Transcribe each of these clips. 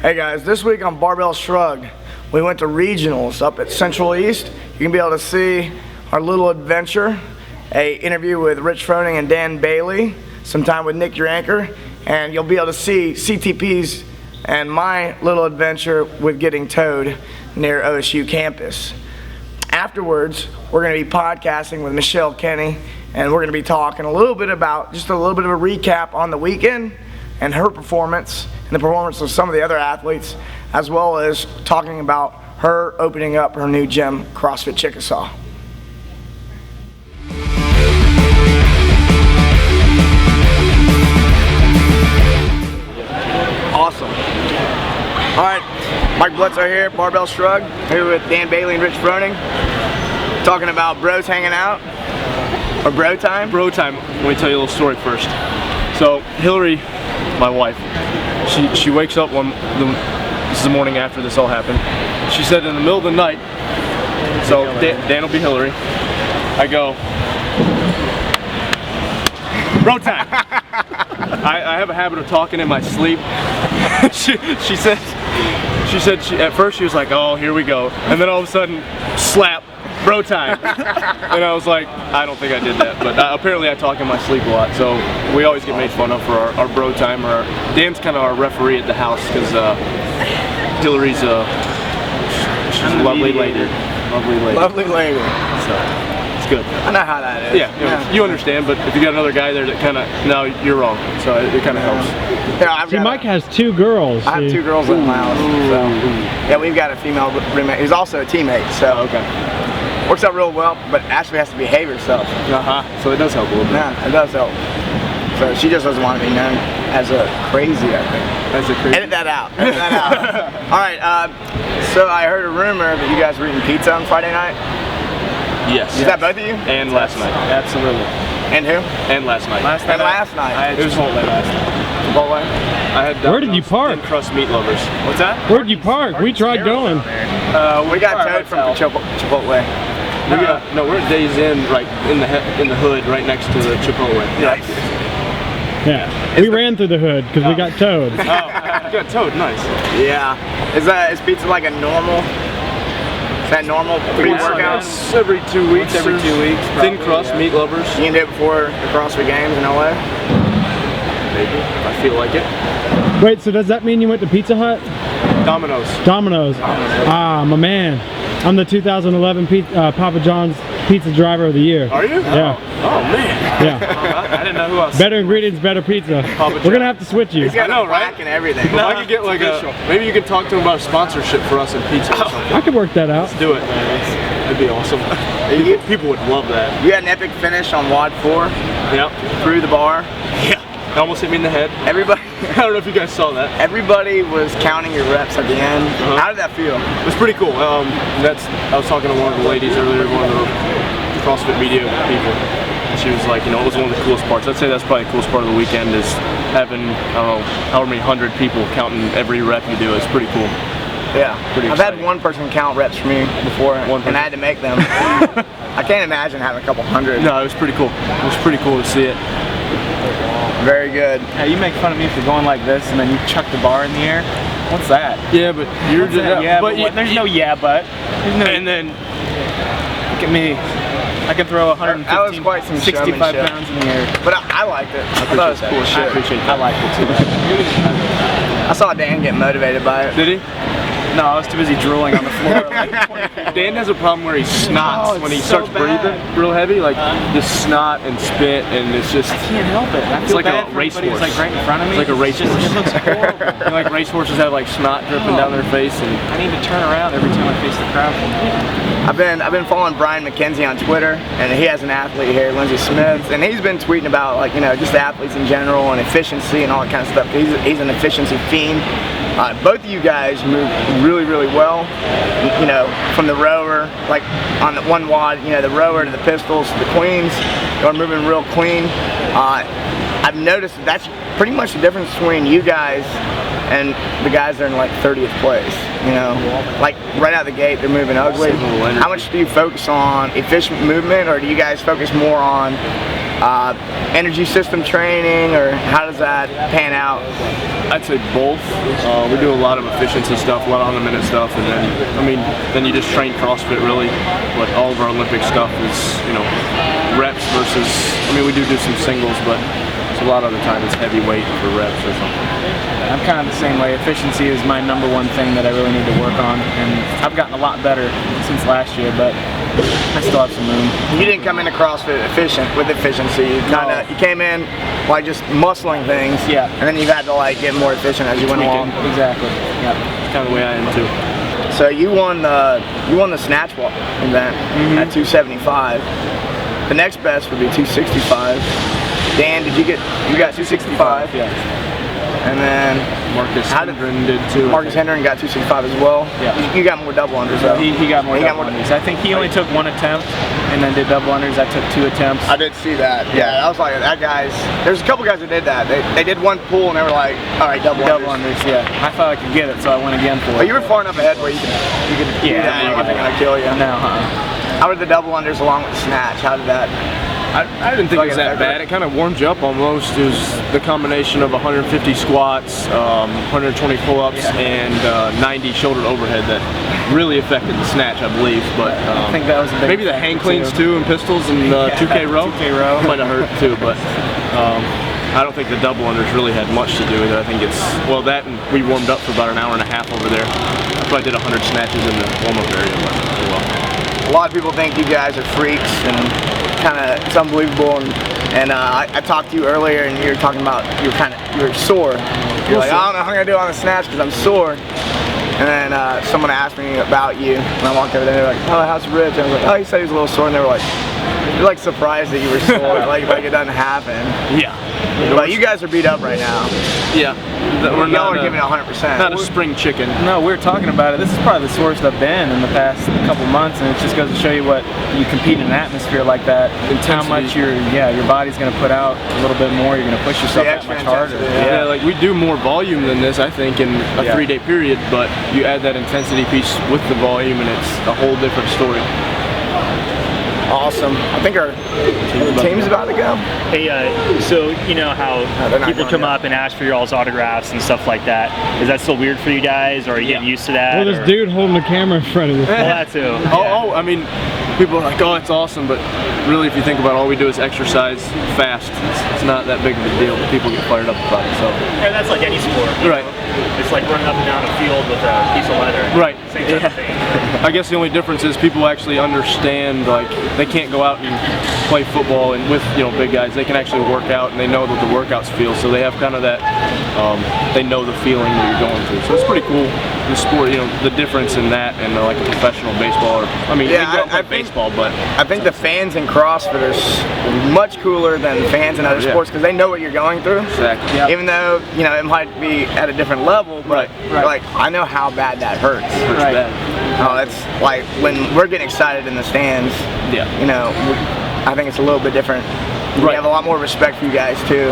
Hey guys, this week on Barbell Shrugged, we went to regionals up at Central East. You can be able to see our little adventure, a interview with Rich Froning and Dan Bailey, some time with Nick Urankar, and you'll be able to see CTP's and my little adventure with getting towed near OSU campus. Afterwards, we're going to be podcasting with Michelle Kinney, and we're going to be talking a little bit about just a little bit of a recap on the weekend and her performance and the performance of some of the other athletes, as well as talking about her opening up her new gym, CrossFit Chickasaw. Awesome. All right, Mike Bledsoe here, Barbell Shrugged, here with Dan Bailey and Rich Froning, talking about bros hanging out, or bro time? Bro time. Let me tell you a little story first. So Hillary, my wife, she wakes up this is the morning after this all happened. She said in the middle of the night, so Dan will be Hillary, I go, bro time. I have a habit of talking in my sleep. She said at first she was like, oh, here we go, and then all of a sudden, slap, bro time. And I was like, I don't think I did that, but apparently I talk in my sleep a lot, so we always get made fun of for our bro time. Dan's kind of our referee at the house, because Hillary's she's a lovely lady. Lovely lady. So it's good. I know how that is. Yeah, you understand, but if you got another guy there that kind of, no, you're wrong, so it kind of helps. Yeah, See, Mike has 2 girls. I have 2 girls in my house, so yeah, we've got a female roommate who's also a teammate, so okay. Works out real well, but Ashley has to behave herself. So it does help a little bit. Yeah, it does help. So she just doesn't want to be known as a crazy, I think. As a crazy. Edit that out. Edit that out. All right. So I heard a rumor that you guys were eating pizza on Friday night. Yes. Is that both of you? And last night. Absolutely. And who? And last night. Last night. It was Chipotle last night. Chipotle? I had Where did you park? And crust meat lovers. What's that? Where did you park? We tried going. We got towed from Chipotle. We're at Days Inn, right in the hood, right next to the Chipotle. Nice. Yeah. We ran through the hood because we got towed. Oh, you got towed. Nice. Yeah. Is pizza like a normal? Is that normal pre-workouts? Every 2 weeks. Every 2 weeks. Thin crust, meat lovers. You can do it before the CrossFit Games in LA? Maybe. I feel like it. Wait, so does that mean you went to Pizza Hut? Domino's. Ah, my man. I'm the 2011 Papa John's Pizza Driver of the Year. Are you? Yeah. Oh man. Yeah. I didn't know who else. Better ingredients, better pizza. We're gonna have to switch you. He's got a plaque and everything. Well, I could get like maybe you could talk to him about a sponsorship for us in pizza or something. I could work that out. Let's do it, man. That'd be awesome. People would love that. You had an epic finish on WOD 4. Yep. Through the bar. Yeah. It almost hit me in the head. Everybody. I don't know if you guys saw that. Everybody was counting your reps at the end. How did that feel? It was pretty cool. I was talking to one of the ladies earlier, one of the CrossFit media people. And she was like, it was one of the coolest parts. I'd say that's probably the coolest part of the weekend is having, I don't know, however many 100 people counting every rep you do. It's pretty cool. Yeah. Pretty I've had one person count reps for me before, and I had to make them. I can't imagine having a couple hundred. No, it was pretty cool. It was pretty cool to see it. Very good. Hey, you make fun of me for going like this and then you chuck the bar in the air. What's that? Yeah, but you're just there's no yeah, but. And then Look at me. I can throw 165 pounds in the air. But I liked it. I thought it was cool shit. I appreciate that. I liked it too. I saw Dan get motivated by it. Did he? No, I was too busy drooling on the floor. Dan has a problem where he snots when he starts breathing real heavy, like just snot and spit, and it's just. I can't help it. It's like a racehorse. It's like right in front of me. It's like a racehorse. It looks horrible. Like racehorses have like snot dripping down their face, and I need to turn around every time I face the crowd. I've been following Brian McKenzie on Twitter, and he has an athlete here, Lindsey Smith, and he's been tweeting about just athletes in general and efficiency and all that kind of stuff. He's an efficiency fiend. Both of you guys move really, really well. From the rower, like on the one WOD, the rower to the pistols to the queens, you're moving real clean. I've noticed that's pretty much the difference between you guys and the guys that are in like 30th place. Like right out of the gate, they're moving ugly. How much do you focus on efficient movement, or do you guys focus more on energy system training, or how does that pan out? I'd say both. We do a lot of efficiency stuff, a lot of on-the-minute stuff, and then you just train CrossFit really. But all of our Olympic stuff is, reps versus. We do some singles, but a lot of the time it's heavy weight for reps or something. I'm kind of the same way. Efficiency is my number one thing that I really need to work on, and I've gotten a lot better since last year, but I still have some room. You didn't come into CrossFit with efficiency. You came in like just muscling things, yeah, and then you had to like get more efficient as you went along. Exactly. Yeah. That's kind of the way I am too. So you won the snatch walk event at 275. The next best would be 265. Dan, you got 265? Yeah. And then Marcus Hendren did too. Marcus Hendren got 265 as well. Yeah. You got more double unders though. He got more double unders. I think he only took one attempt and then did double unders. I took 2 attempts. I did see that. Yeah, I was like, there's a couple guys that did that. They did one pull and they were like, all right, double unders. Yeah. I thought I could get it, so I went again for it. But you were far enough ahead where you could do that. It wasn't gonna kill you. No, How did the double unders along with the snatch? How did that? I didn't think it was that bad. It kind of warmed you up almost. It was the combination of 150 squats, 120 pull-ups, and 90 shoulder overhead that really affected the snatch, I believe. But I think that was a big maybe the hang cleans too, and pistols, and 2K row. 2K row might have hurt too, but. I don't think the double unders really had much to do with it. I think that and we warmed up for about an hour and a half over there. I probably did 100 snatches in the warm-up area. A lot of people think you guys are freaks and it's unbelievable. And I talked to you earlier and you were talking about you were sore. You're like, I don't know how I'm gonna do it on the snatch because I'm sore. And then someone asked me about you, and I walked over there. They were like, "Oh, how's Rich?" And I was like, "Oh, he said he was a little sore." And they were like, "You're like surprised that you were sore, like it doesn't happen." Yeah. But you guys are beat up right now. Yeah. We're not giving it 100%. Not a spring chicken. No, we were talking about it. This is probably the sorest I've been in the past couple months, and it just goes to show you what you compete in an atmosphere like that. How much your body's going to put out a little bit more. You're going to push yourself that much harder. Yeah, like we do more volume than this, I think, in a 3-day period. But you add that intensity piece with the volume, and it's a whole different story. Awesome. I think our team's about to go. Hey, so you know how people come up and ask for your all's autographs and stuff like that. Is that still weird for you guys, or are you getting used to that? Well, this dude holding the camera in front of you. Well, that too. I mean, people are like, oh, it's awesome, but really, if you think about it, all we do is exercise fast. It's not that big of a deal, but people get fired up about it. So. And that's like any sport. Right. It's like running up and down a field with a piece of leather. Right. Same type of thing. I guess the only difference is people actually understand, like, they can't go out and play football and with, big guys. They can actually work out and they know what the workouts feel, so they have kind of that, they know the feeling that you're going through. So it's pretty cool, the sport, the difference in that and like a professional baseball, they don't play baseball, but. I think the fans in CrossFitters are much cooler than fans in other sports because they know what you're going through. Exactly. Yep. Even though, it might be at a different level, but like, I know how bad that hurts. It hurts bad. Oh, it's like when we're getting excited in the stands, I think it's a little bit different. We have a lot more respect for you guys too.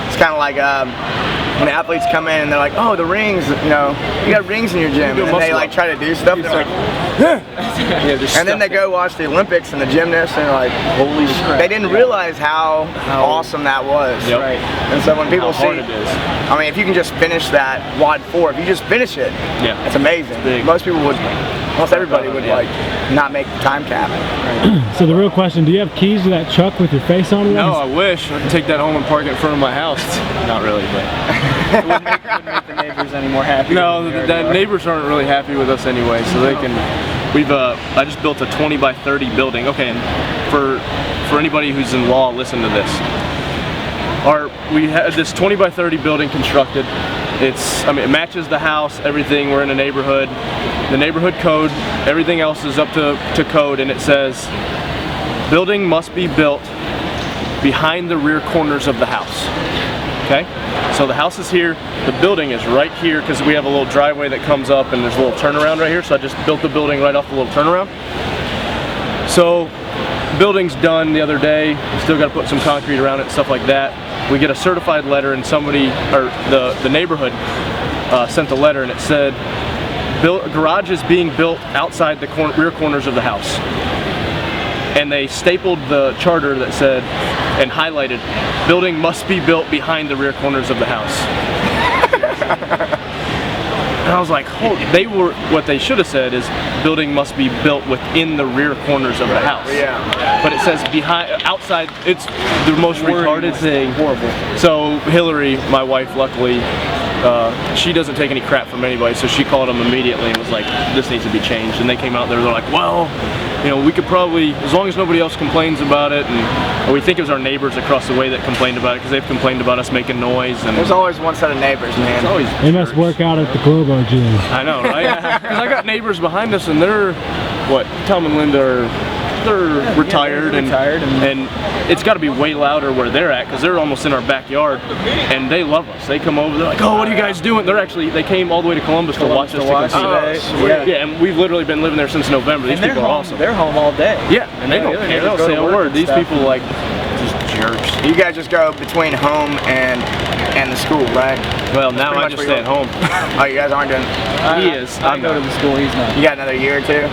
It's kind of like when athletes come in and they're like, oh, the rings, you got rings in your gym, and they like try to do stuff. They're like, and then they go watch the Olympics and the gymnasts, and they're like, holy shit! They didn't realize how awesome that was. Yep. Right. And so when people see, it is. I mean, if you can just finish that WOD 4, if you just finish it, it's amazing. Most people would. Most everybody would like not make the time cap. So the real question, do you have keys to that truck with your face on it? No, I wish. I could take that home and park it in front of my house. Not really, but. It wouldn't make the neighbors any more happy. No, the neighbors aren't really happy with us anyway, so they can. I just built a 20 by 30 building. Okay, and for anybody who's in law, listen to this. We had this 20 by 30 building constructed. It matches the house, everything. We're in a neighborhood. The neighborhood code, everything else is up to code, and it says, building must be built behind the rear corners of the house. Okay? So the house is here, the building is right here, because we have a little driveway that comes up and there's a little turnaround right here, so I just built the building right off the little turnaround. So, building's done the other day, we still got to put some concrete around it and stuff like that. We get a certified letter, and the neighborhood sent a letter, and it said, garage is being built outside the rear corners of the house. and they stapled the charter that said, and highlighted, building must be built behind the rear corners of the house. And I was like, what they should have said is, building must be built within the rear corners of the house. Yeah. But it says outside, it's the most retarded thing. Horrible. So Hillary, my wife, luckily, she doesn't take any crap from anybody, so she called them immediately and was like, this needs to be changed. And they came out there, they're like, well, you know, we could probably, as long as nobody else complains about it, and we think it was our neighbors across the way that complained about it, because they've complained about us making noise. And There's always one set of neighbors, man. it's always They must work out at the Globo gym. I know, right? Because I got neighbors behind us, and they're, Tom and Linda are, they're retired, and it's got to be way louder where they're at, because they're almost in our backyard, and they love us. They come over, they're like, oh, what are you guys doing? They came all the way to Columbus to watch us. Yeah, and we've literally been living there since November. These people are awesome. They're home all day. Yeah, and they don't care. They don't say a word. These people like just jerks. You guys just go between home and the school, right? Well, now I just stay at home. Oh, you guys aren't doing. He is. I go to the school. He's not. You got another year or two?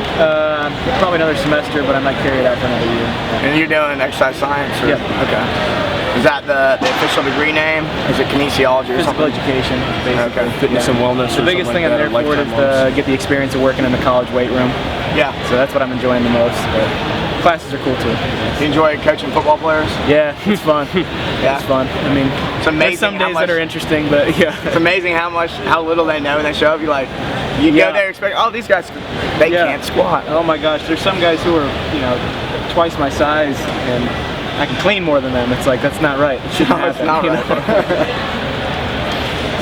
Probably another semester, but I might carry it out for another year. And you're doing exercise science? Or? Yeah. Okay. Is that the official degree name? Is it kinesiology or Physical something? education, basically. Okay. Fitness and wellness. The biggest thing I'm there for is to get the experience of working in the college weight room. Yeah. So that's what I'm enjoying the most. But classes are cool too. You enjoy coaching football players? Yeah, it's fun. Yeah. It's fun. I mean, It's amazing there's some how days much- that are interesting, but yeah. It's amazing how little they know when they show up. You go there expect, oh, these guys, they can't squat. Oh my gosh, there's some guys who are, you know, twice my size, and I can clean more than them. It's like, that's not right. It shouldn't No, it's happen. not you right.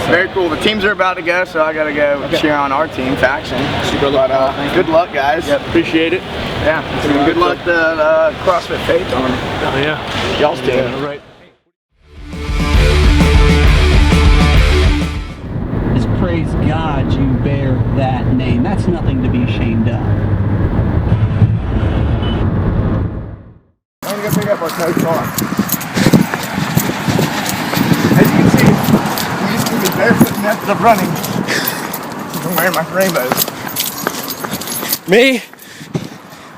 know? Very cool. The teams are about to go, so I gotta go cheer on our team, Faction. Super But good luck, guys. Yep, appreciate it. Yeah. And good luck to CrossFit Faith on Oh yeah. y'all's team. Yeah, right. Just praise God you bear that name. That's nothing to be ashamed of. I'm gonna go pick up our coach car. As you can see, we used to be barefoot methods of running. I'm wearing my rainbows. Me,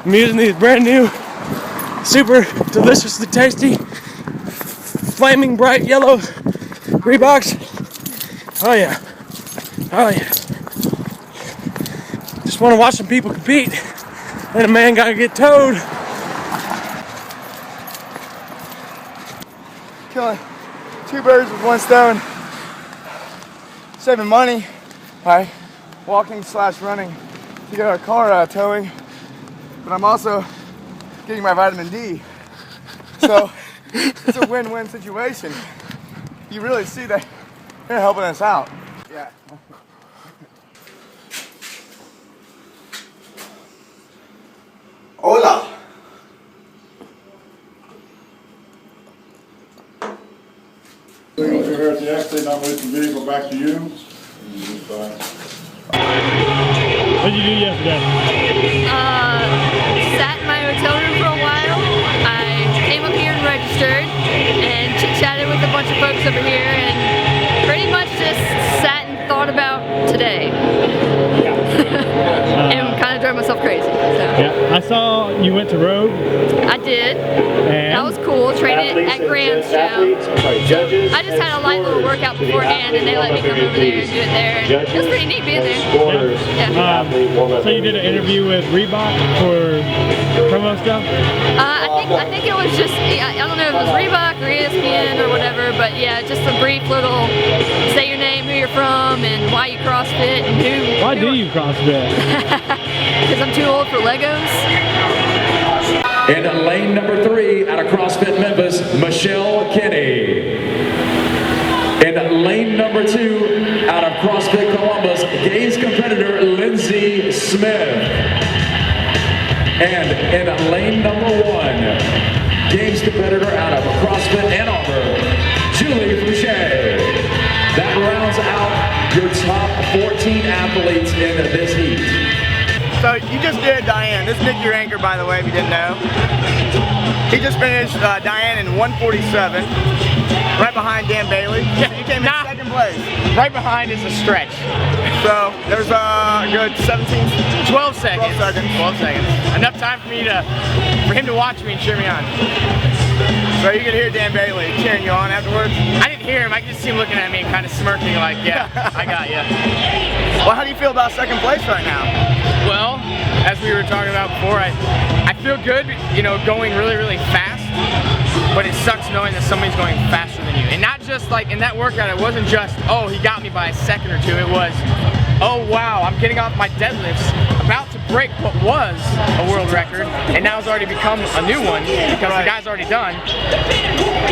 I'm using these brand new, super deliciously tasty, flaming bright yellow Reeboks. Oh yeah, oh yeah. Just want to watch some people compete, and a man gotta get towed. Killing 2 birds with 1 stone. Saving money by walking/running to get our car towing. But I'm also getting my vitamin D. So it's a win-win situation. You really see that they're helping us out. Yeah. Hola. We're here at the exit, I'm with the vehicle back to you. What did you do yesterday? Sat in my hotel room for a while. I came up here and registered and chit-chatted with a bunch of folks over here and pretty much just sat and thought about today. And kind of drove myself crazy. So. Yeah, I saw you went to Rogue. I did. And That was cool. Trained at Graham's show. I just had a light little workout beforehand and they let me come over there and do it there. And it was pretty neat being there. Yeah. So you did an interview with Reebok for promo stuff? I think it was just, I don't know if it was Reebok or ESPN or whatever, but yeah, just a brief little say your name, who you're from, and why you CrossFit, and who. Why do you CrossFit? Because I'm too old for Legos. In lane number 3 out of CrossFit Memphis, Michelle Kinney. In lane number 2 out of CrossFit Columbus, Games competitor Lindsay Smith. And in lane number 1, Games competitor out of CrossFit Ann Arbor, Julie Fouché. That rounds out your top 14 athletes in this heat. So you just did Diane. This is Nick Urankar, by the way, if you didn't know. He just finished Diane in 147, right behind Dan Bailey. So you came in second second place? Right behind is a stretch. So there's a good 12 seconds. 12 seconds. 12 seconds. Enough time for him to watch me and cheer me on. So you can hear Dan Bailey cheering you on afterwards? I didn't hear him. I could just see him looking at me and kind of smirking like, yeah, I got you. Well, how do you feel about second place right now? Well, as we were talking about before, I feel good, you know, going really, really fast. But it sucks knowing that somebody's going faster than you. And not just like in that workout, it wasn't just, oh, he got me by a second or two. It was, oh wow, I'm getting off my deadlifts, about to break what was a world record, and now it's already become a new one because the guy's already done.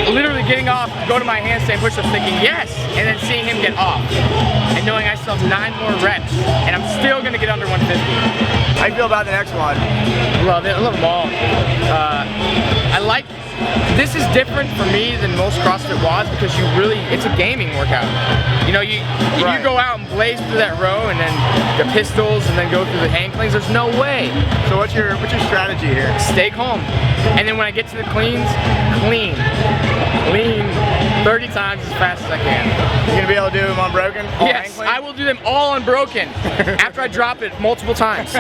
Literally getting off, go to my handstand push-ups thinking yes, and then seeing him get off. And knowing I still have 9 more reps, and I'm still gonna get under 150. How do you feel about the next one? Love it, I love them all. This is different for me than most CrossFit WODs because it's a gaming workout. You know, you go out and blaze through that row and then the pistols and then go through the hang cleans, there's no way. So what's your strategy here? Stay calm. And then when I get to the cleans, clean 30 times as fast as I can. You're gonna be able to do them unbroken? Yes, I will do them all unbroken after I drop it multiple times.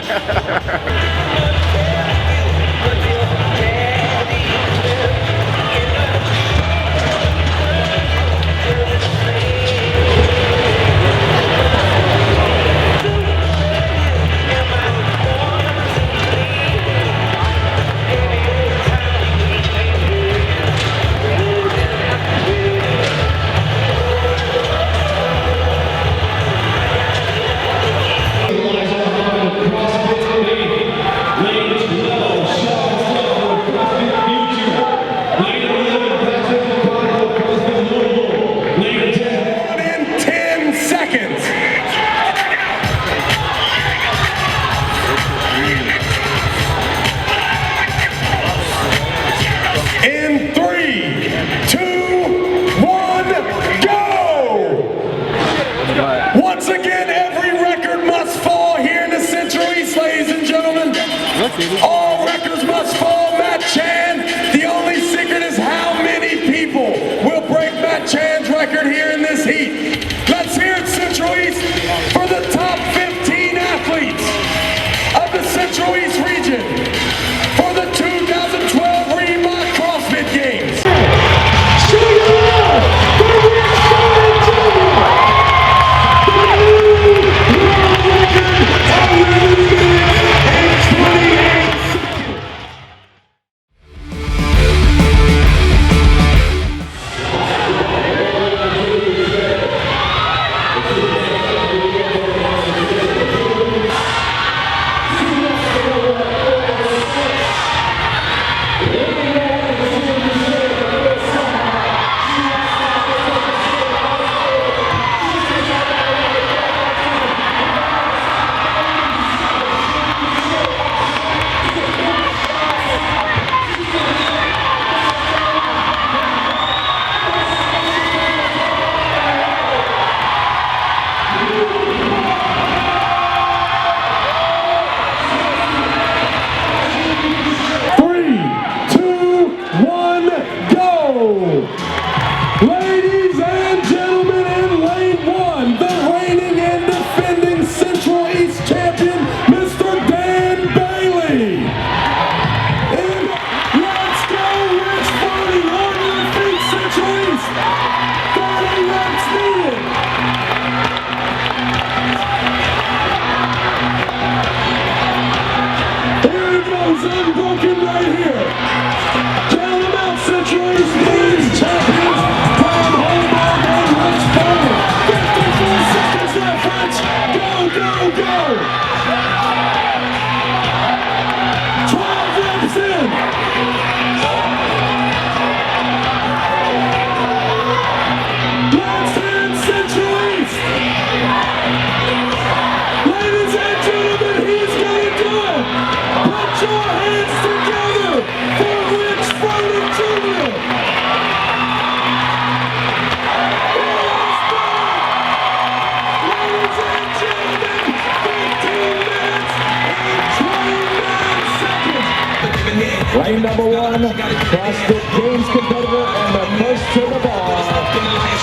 1, CrossFit Games competitor and the first to the bar.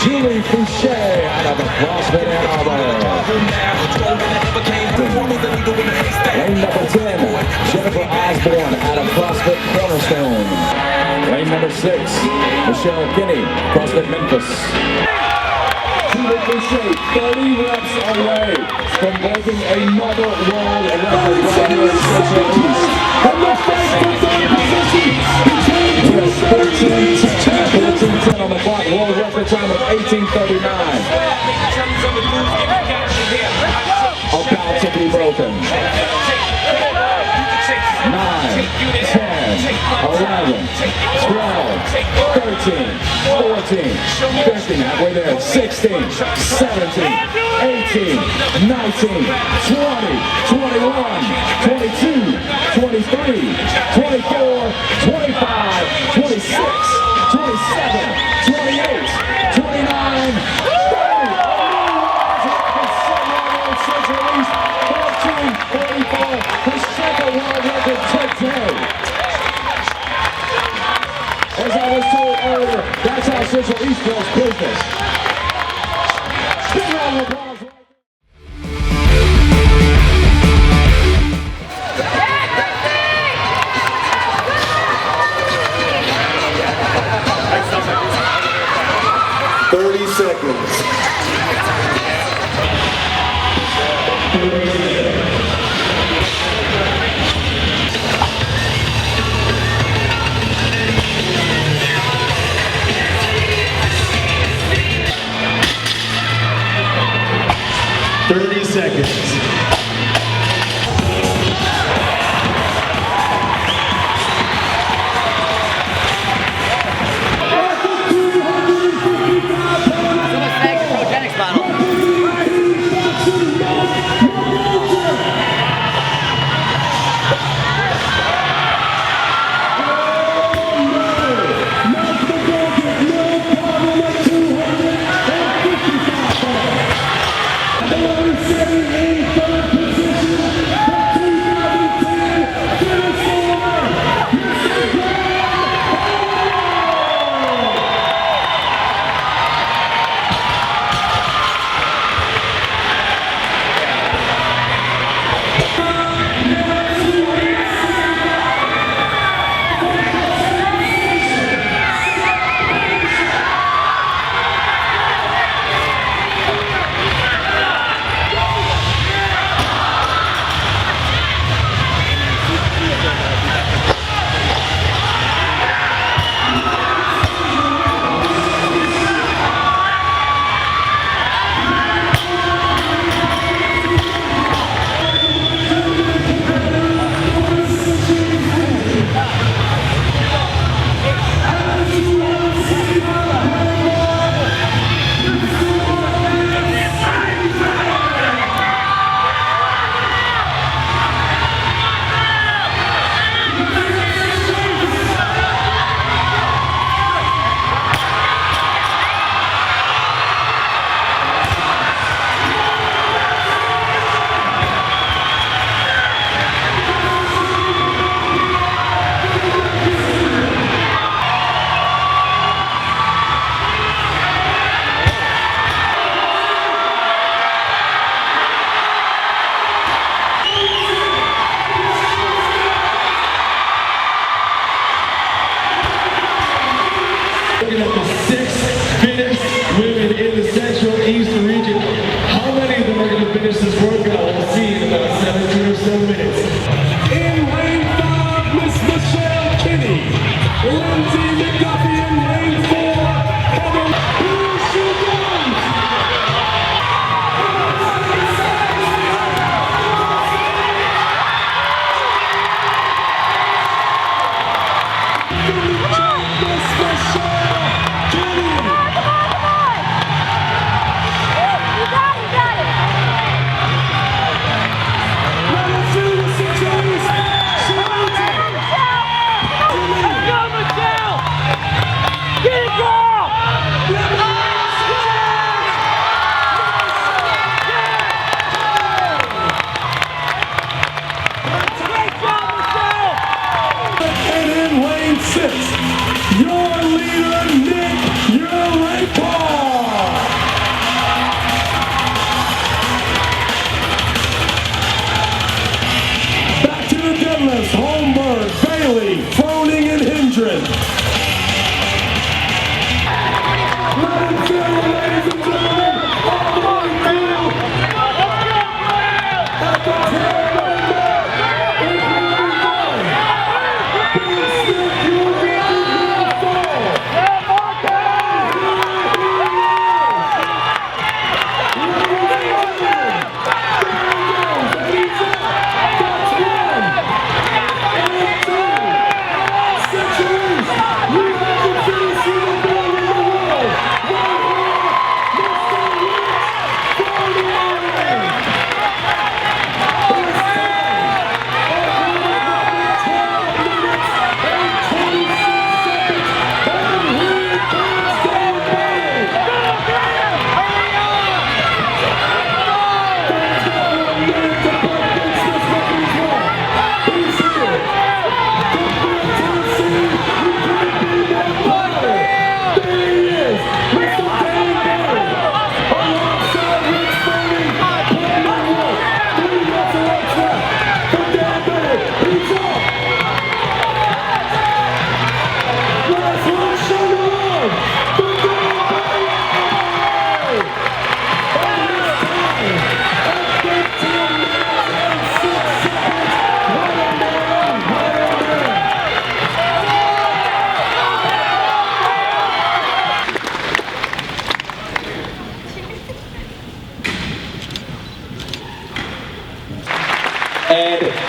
Julie Boucher out of CrossFit Ann Arbor. Lane number 10, Jennifer Osborne out of CrossFit Cornerstone. Lane number 6, Michelle Kinney, CrossFit Memphis. Julie Boucher, 30 reps away from breaking another world record right here in Central East. And the fight for third position between 14:10 on the clock, world record time of 18:39. About to be broken. 9, 10, 11, 12, 13, 14, 15, halfway there, 16, 17, 18, 19, 20, 21, 22, 23, 24, 25, 26, 27, 28, 29, 30. Central East, 14:44, the second world record today. As I was told earlier, that's how Central East does business. Big round of applause. 30 seconds. 30 seconds. Third Bailey, Froning and Hendren. Let it go, ladies and gentlemen. All the way through. At the 10-man mark, in Prelaunch. Big Stick, your record will fall.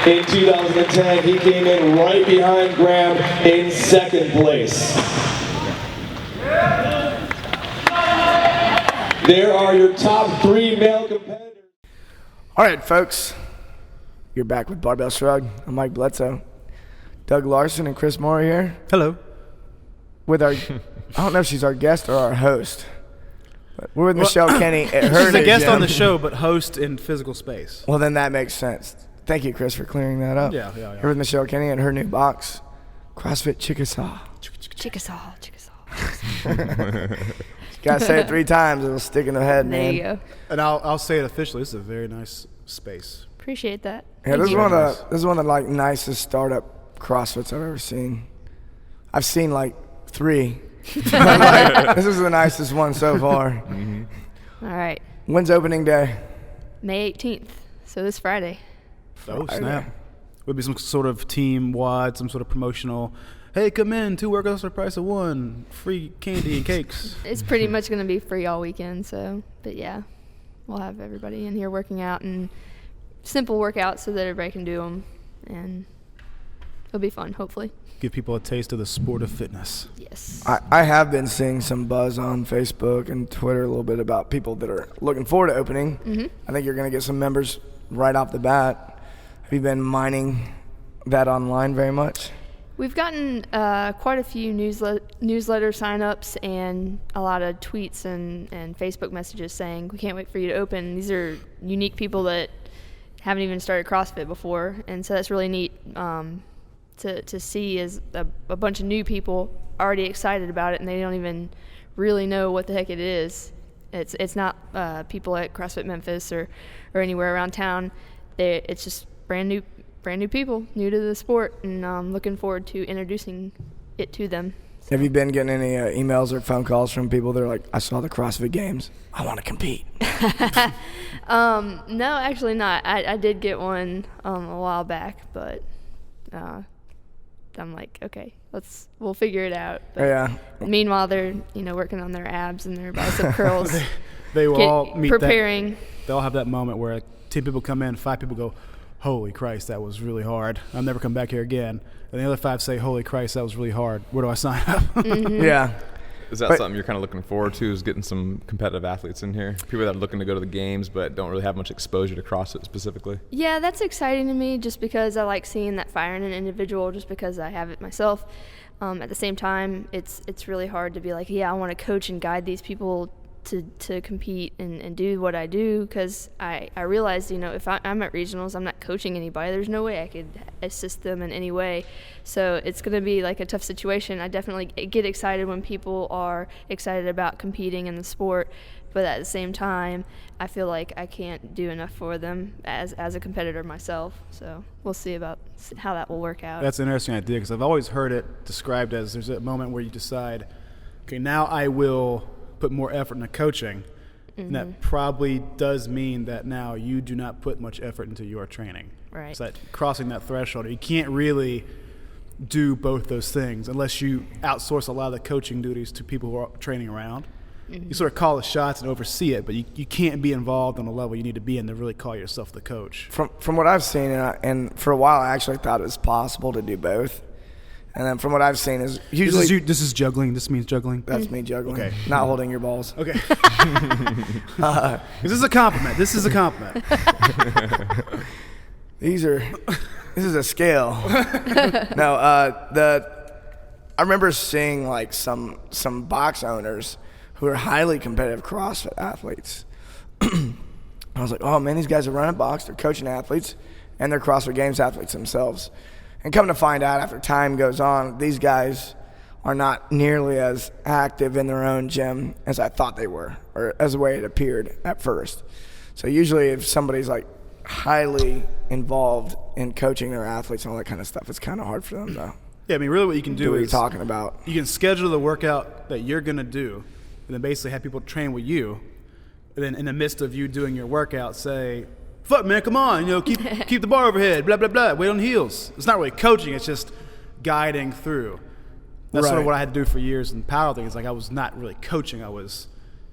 In 2010, he came in right behind Graham in second place. There are your top 3 male competitors. All right, folks. You're back with Barbell Shrug. I'm Mike Bledsoe. Doug Larson and Chris Moore here. Hello. With our, I don't know if she's our guest or our host. But we're with Michelle Kinney at her She's a guest gym. on the show, but host in physical space. Well, then that makes sense. Thank you, Chris, for clearing that up. Yeah. We're with Michelle Kinney and her new box, CrossFit Chickasaw. Chickasaw. You gotta say it 3 times; it'll stick in the head, man. There you go. And I'll say it officially. This is a very nice space. Appreciate that. Yeah, this is one of the like nicest startup CrossFits I've ever seen. I've seen like 3. Like, this is the nicest one so far. Mm-hmm. All right. When's opening day? May 18th. So this Friday. Oh, snap. Would be some sort of team-wide, some sort of promotional, hey, come in, 2 workouts for the price of 1, free candy and cakes. It's pretty much going to be free all weekend, so, but yeah, we'll have everybody in here working out and simple workouts so that everybody can do them, and it'll be fun, hopefully. Give people a taste of the sport of fitness. Yes. I have been seeing some buzz on Facebook and Twitter a little bit about people that are looking forward to opening. Mm-hmm. I think you're going to get some members right off the bat. Have you been mining that online very much? We've gotten quite a few newsletter sign-ups and a lot of tweets and Facebook messages saying, we can't wait for you to open. These are unique people that haven't even started CrossFit before, and so that's really neat to see as a bunch of new people already excited about it, and they don't even really know what the heck it is. It's not people at CrossFit Memphis or anywhere around town. It's just brand new people, new to the sport, and I'm looking forward to introducing it to them. Have you been getting any emails or phone calls from people that are like, I saw the CrossFit Games, I want to compete? No, actually not. I did get one a while back, but I'm like, okay, we'll figure it out. But yeah. Meanwhile, they're working on their abs and their bicep curls. they will all meet preparing. They'll have that moment where 10 people come in, 5 people go, holy Christ, that was really hard. I'll never come back here again. And the other 5 say, holy Christ, that was really hard. Where do I sign up? Mm-hmm. Yeah. Is that something you're kind of looking forward to, is getting some competitive athletes in here? People that are looking to go to the games but don't really have much exposure to CrossFit specifically? Yeah, that's exciting to me just because I like seeing that fire in an individual just because I have it myself. At the same time, it's really hard to be like, yeah, I want to coach and guide these people to compete and do what I do, because I realized, if I'm at regionals, I'm not coaching anybody. There's no way I could assist them in any way. So it's going to be like a tough situation. I definitely get excited when people are excited about competing in the sport, but at the same time, I feel like I can't do enough for them as a competitor myself. So we'll see about how that will work out. That's an interesting idea, because I've always heard it described as there's a moment where you decide, okay, now I will put more effort into coaching. And that probably does mean that now you do not put much effort into your training. Right. It's that crossing that threshold. You can't really do both those things unless you outsource a lot of the coaching duties to people who are training around. You sort of call the shots and oversee it, but you can't be involved on the level you need to be in to really call yourself the coach. From what I've seen, and for a while I actually thought it was possible to do both. And then from what I've seen is usually... This is juggling. This means juggling? That's me juggling. Okay. Not holding your balls. Okay. This is a compliment. This is a compliment. This is a scale. No, I remember seeing like some box owners who are highly competitive CrossFit athletes. I was like, oh man, these guys are running box, they're coaching athletes, and they're CrossFit Games athletes themselves. And come to find out, after time goes on, these guys are not nearly as active in their own gym as I thought they were, or as the way it appeared at first. So usually if somebody's like highly involved in coaching their athletes and all that kind of stuff, it's kind of hard for them to Yeah, I mean, really what you can do what is you're talking about. You can schedule the workout that you're going to do, and then basically have people train with you. And then in the midst of you doing your workout, say, fuck, man, come on, keep the bar overhead, blah, blah, blah, weight on heels. It's not really coaching, it's just guiding through. That's sort of what I had to do for years in powerlifting. It's like I was not really coaching. I was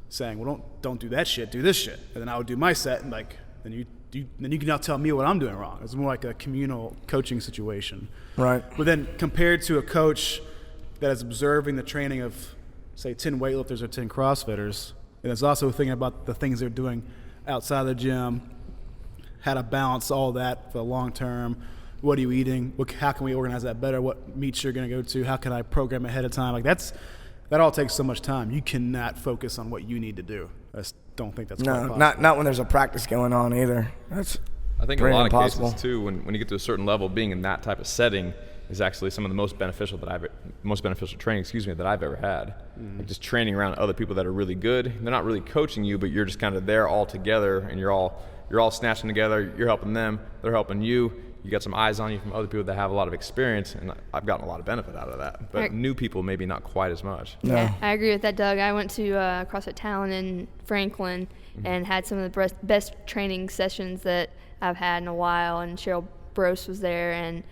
saying, well, don't do that shit, do this shit. And then I would do my set, and like, then you can now tell me what I'm doing wrong. It's more like a communal coaching situation. Right. But then compared to a coach that is observing the training of, say, 10 weightlifters or 10 CrossFitters, and is also thinking about the things they're doing outside of the gym, how to balance all that for the long term. What are you eating? How can we organize that better? What meets you're going to go to? How can I program ahead of time? Like that all takes so much time. You cannot focus on what you need to do. I just don't think that's quite possible. not when there's a practice going on either. That's I think in a lot impossible. of cases too, when you get to a certain level, being in that type of setting is actually some of the most beneficial training, that I've ever had. Like just training around other people that are really good. They're not really coaching you, but you're just kind of there all together, and you're all snatching together. You're helping them, they're helping you. You got some eyes on you from other people that have a lot of experience, and I've gotten a lot of benefit out of that. But new people, maybe not quite as much. Yeah, I agree with that, Doug. I went to CrossFit Talent in Franklin and had some of the best training sessions that I've had in a while, and Cheryl Brose was there, and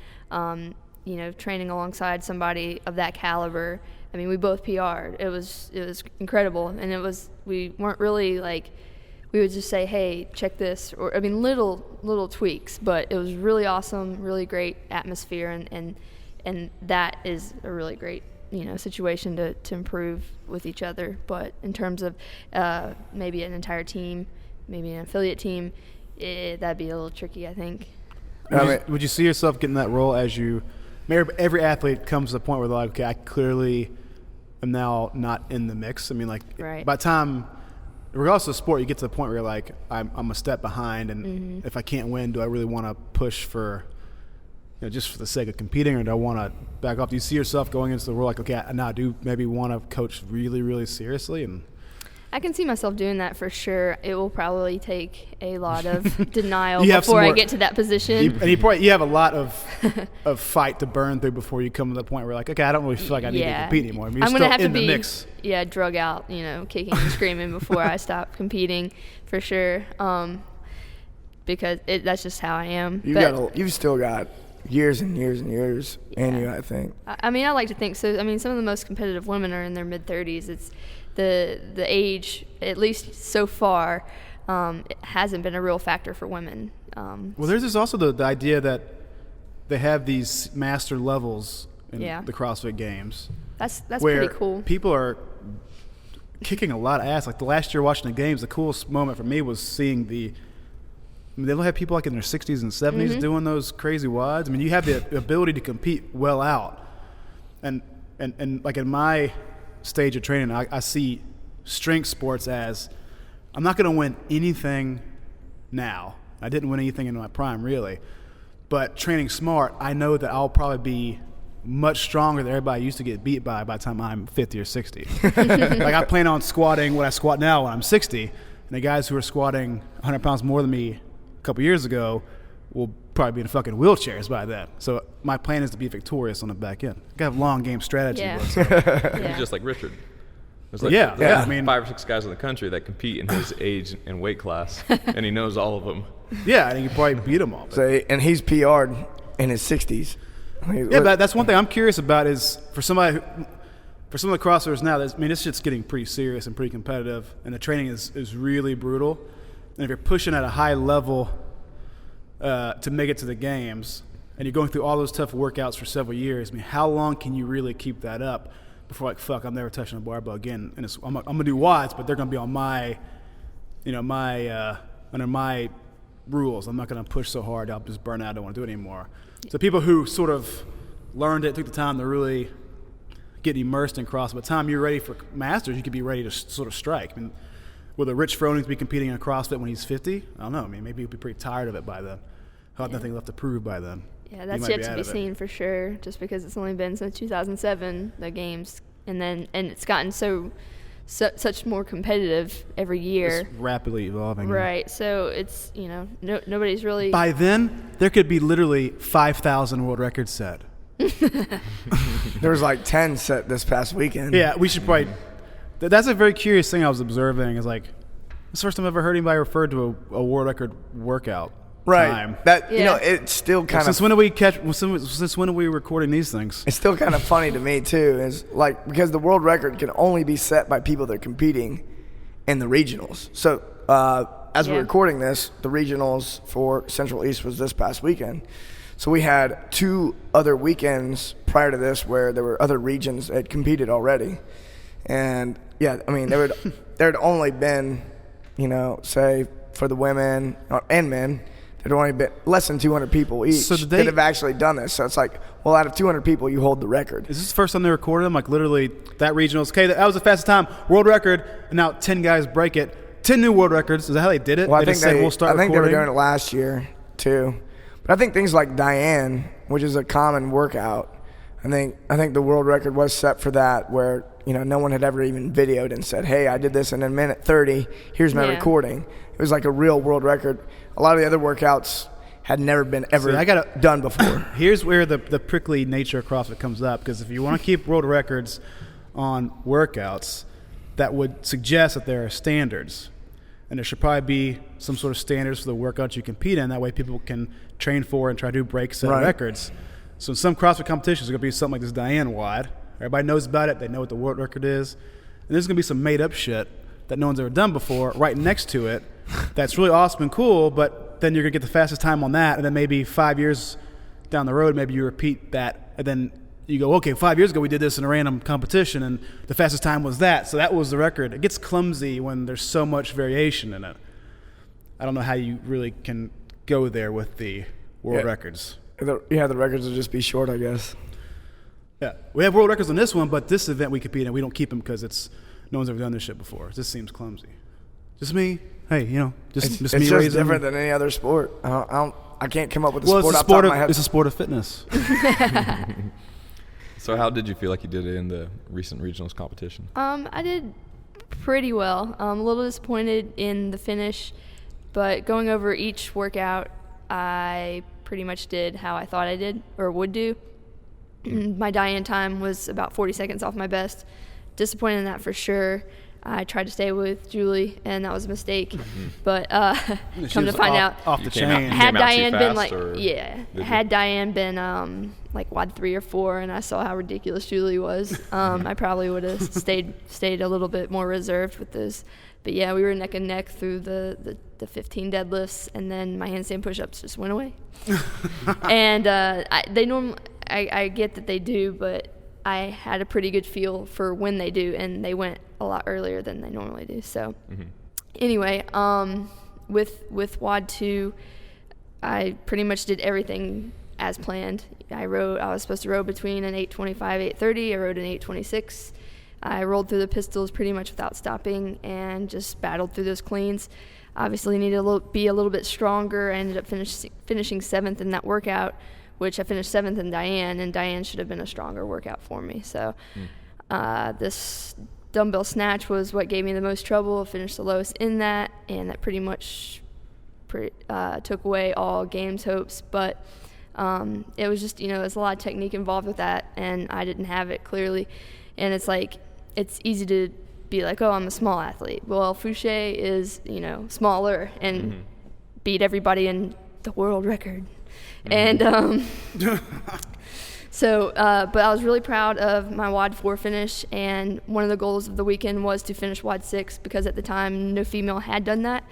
training alongside somebody of that caliber. I mean, we both PR'd. It was incredible, and we weren't really like. We would just say, hey, check this, or I mean, little tweaks, but it was really awesome, really great atmosphere, and that is a really great, situation to improve with each other. But in terms of maybe an entire team, maybe an affiliate team, that'd be a little tricky, I think. Would you see yourself getting that role as you? Every athlete comes to the point where they're like, okay, I clearly am now not in the mix. I mean, like, right. By the time. Regardless of sport, you get to the point where you're like, I'm a step behind, and if I can't win, do I really want to push for, just for the sake of competing, or do I want to back off? Do you see yourself going into the world like, okay, now I do maybe want to coach really, really seriously? And I can see myself doing that for sure. It will probably take a lot of denial before I get to that position. You have a lot of fight to burn through before you come to the point where you're like, okay, I don't really feel like I need to compete anymore. I mean, I'm going to have to be, mix. Drug out, kicking and screaming before I stop competing for sure. Because that's just how I am. You've still got years and years and years in you, I think. I mean, I like to think so. I mean, some of the most competitive women are in their mid-30s. It's the age, at least so far, it hasn't been a real factor for women. Well, there's also the idea that they have these master levels in the CrossFit Games. That's where pretty cool. People are kicking a lot of ass. Like the last year watching the games, the coolest moment for me was seeing they'll have people like in their 60s and 70s doing those crazy wads. I mean, you have the ability to compete well out. And like in my stage of training, I see strength sports as I'm not going to win anything now. I didn't win anything in my prime, really. But training smart, I know that I'll probably be much stronger than everybody used to get beat by the time I'm 50 or 60. Like I plan on squatting what I squat now when I'm 60, and the guys who are squatting 100 pounds more than me a couple years ago will probably be in fucking wheelchairs by then. So my plan is to be victorious on the back end. I got a long game strategy. Yeah. He's just like Richard. There's like, yeah. there's I mean, 5 or 6 guys in the country that compete in his age and weight class, and he knows all of them. Yeah, I think you probably beat them all. So, and he's PR'd in his 60s. Yeah, but that's one thing I'm curious about is for some of the CrossFitters now, this shit's getting pretty serious and pretty competitive, and the training is really brutal. And if you're pushing at a high level to make it to the games, and you're going through all those tough workouts for several years, I mean, how long can you really keep that up before, like, fuck, I'm never touching a barbell again? And I'm going to do watts, but they're going to be on my, under my rules. I'm not going to push so hard, I'll just burn out, I don't want to do it anymore. So people who sort of learned it, took the time to really get immersed in CrossFit, by the time you're ready for Masters, you could be ready to sort of strike. I mean, will the Rich Froning be competing in CrossFit when he's 50? I don't know. I mean, maybe he'll be pretty tired of it by then. He'll have nothing left to prove by then. Yeah, that's yet to be seen for sure, just because it's only been since 2007, the games, and it's gotten such more competitive every year. It's rapidly evolving. Right, so it's, nobody's really... By then, there could be literally 5,000 world records set. There was like 10 set this past weekend. Yeah, we should probably... That's a very curious thing I was observing, is like, it's the first time I've ever heard anybody refer to a world record workout time. That, it's still kind of... Since when are we recording these things? It's still kind of funny to me, too, is like, because the world record can only be set by people that are competing in the regionals. So, as we're recording this, the regionals for Central East was this past weekend. So we had 2 other weekends prior to this where there were other regions that had competed already. And, yeah, I mean, there had only been, say, for the women and men, there'd only been less than 200 people each that have actually done this. So it's like, well, out of 200 people, you hold the record. Is this the first time they recorded them? Like, literally, that regionals, okay, that was the fastest time, world record, and now 10 guys break it. 10 new world records. Is that how they did it? Well, we'll start I think recording? they were doing it last year, too. But I think things like Diane, which is a common workout, I think the world record was set for that, where no one had ever even videoed and said, hey, I did this in a minute 30, here's my recording. It was like a real world record. A lot of the other workouts had never been done before. Here's where the prickly nature of CrossFit comes up, because if you want to keep world records on workouts, that would suggest that there are standards. And there should probably be some sort of standards for the workouts you compete in. That way people can train for and try to break set records. So in some CrossFit competitions, there's going to be something like this Diane WOD. Everybody knows about it. They know what the world record is. And there's going to be some made-up shit that no one's ever done before right next to it that's really awesome and cool, but then you're going to get the fastest time on that, and then maybe 5 years down the road, maybe you repeat that, and then you go, okay, 5 years ago we did this in a random competition, and the fastest time was that, so that was the record. It gets clumsy when there's so much variation in it. I don't know how you really can go there with the world records. The records will just be short, I guess. Yeah, we have world records on this one, but this event we compete in, we don't keep them because no one's ever done this shit before. This seems clumsy. Just me. Hey, just me. It's just different than any other sport. I can't come up with a sport off the top of my head. It's a sport of fitness. So how did you feel like you did in the recent regionals competition? I did pretty well. A little disappointed in the finish, but going over each workout, I pretty much did how I thought I did or would do. My Diane time was about 40 seconds off my best. Disappointed in that for sure. I tried to stay with Julie, and that was a mistake. But come to find out, off the chain. Had Diane been like WOD 3 or 4, and I saw how ridiculous Julie was, I probably would have stayed a little bit more reserved with this. But yeah, we were neck and neck through the 15 deadlifts, and then my handstand push-ups just went away. And I get that they do, but I had a pretty good feel for when they do, and they went a lot earlier than they normally do. So anyway, with WOD 2, I pretty much did everything as planned. I was supposed to row between an 8:25, 8:30. I rowed an 8:26. I rolled through the pistols pretty much without stopping and just battled through those cleans. Obviously needed to be a little bit stronger. I ended up finishing 7th in that workout, which I finished 7th in Diane, and Diane should have been a stronger workout for me. So this dumbbell snatch was what gave me the most trouble. I finished the lowest in that, and that pretty much took away all games hopes. But it was just, there's a lot of technique involved with that, and I didn't have it clearly. And it's like, it's easy to be like, oh, I'm a small athlete. Well, Fouché is, smaller and beat everybody in the world record. And so, but I was really proud of my WOD 4 finish, and one of the goals of the weekend was to finish WOD 6, because at the time no female had done that.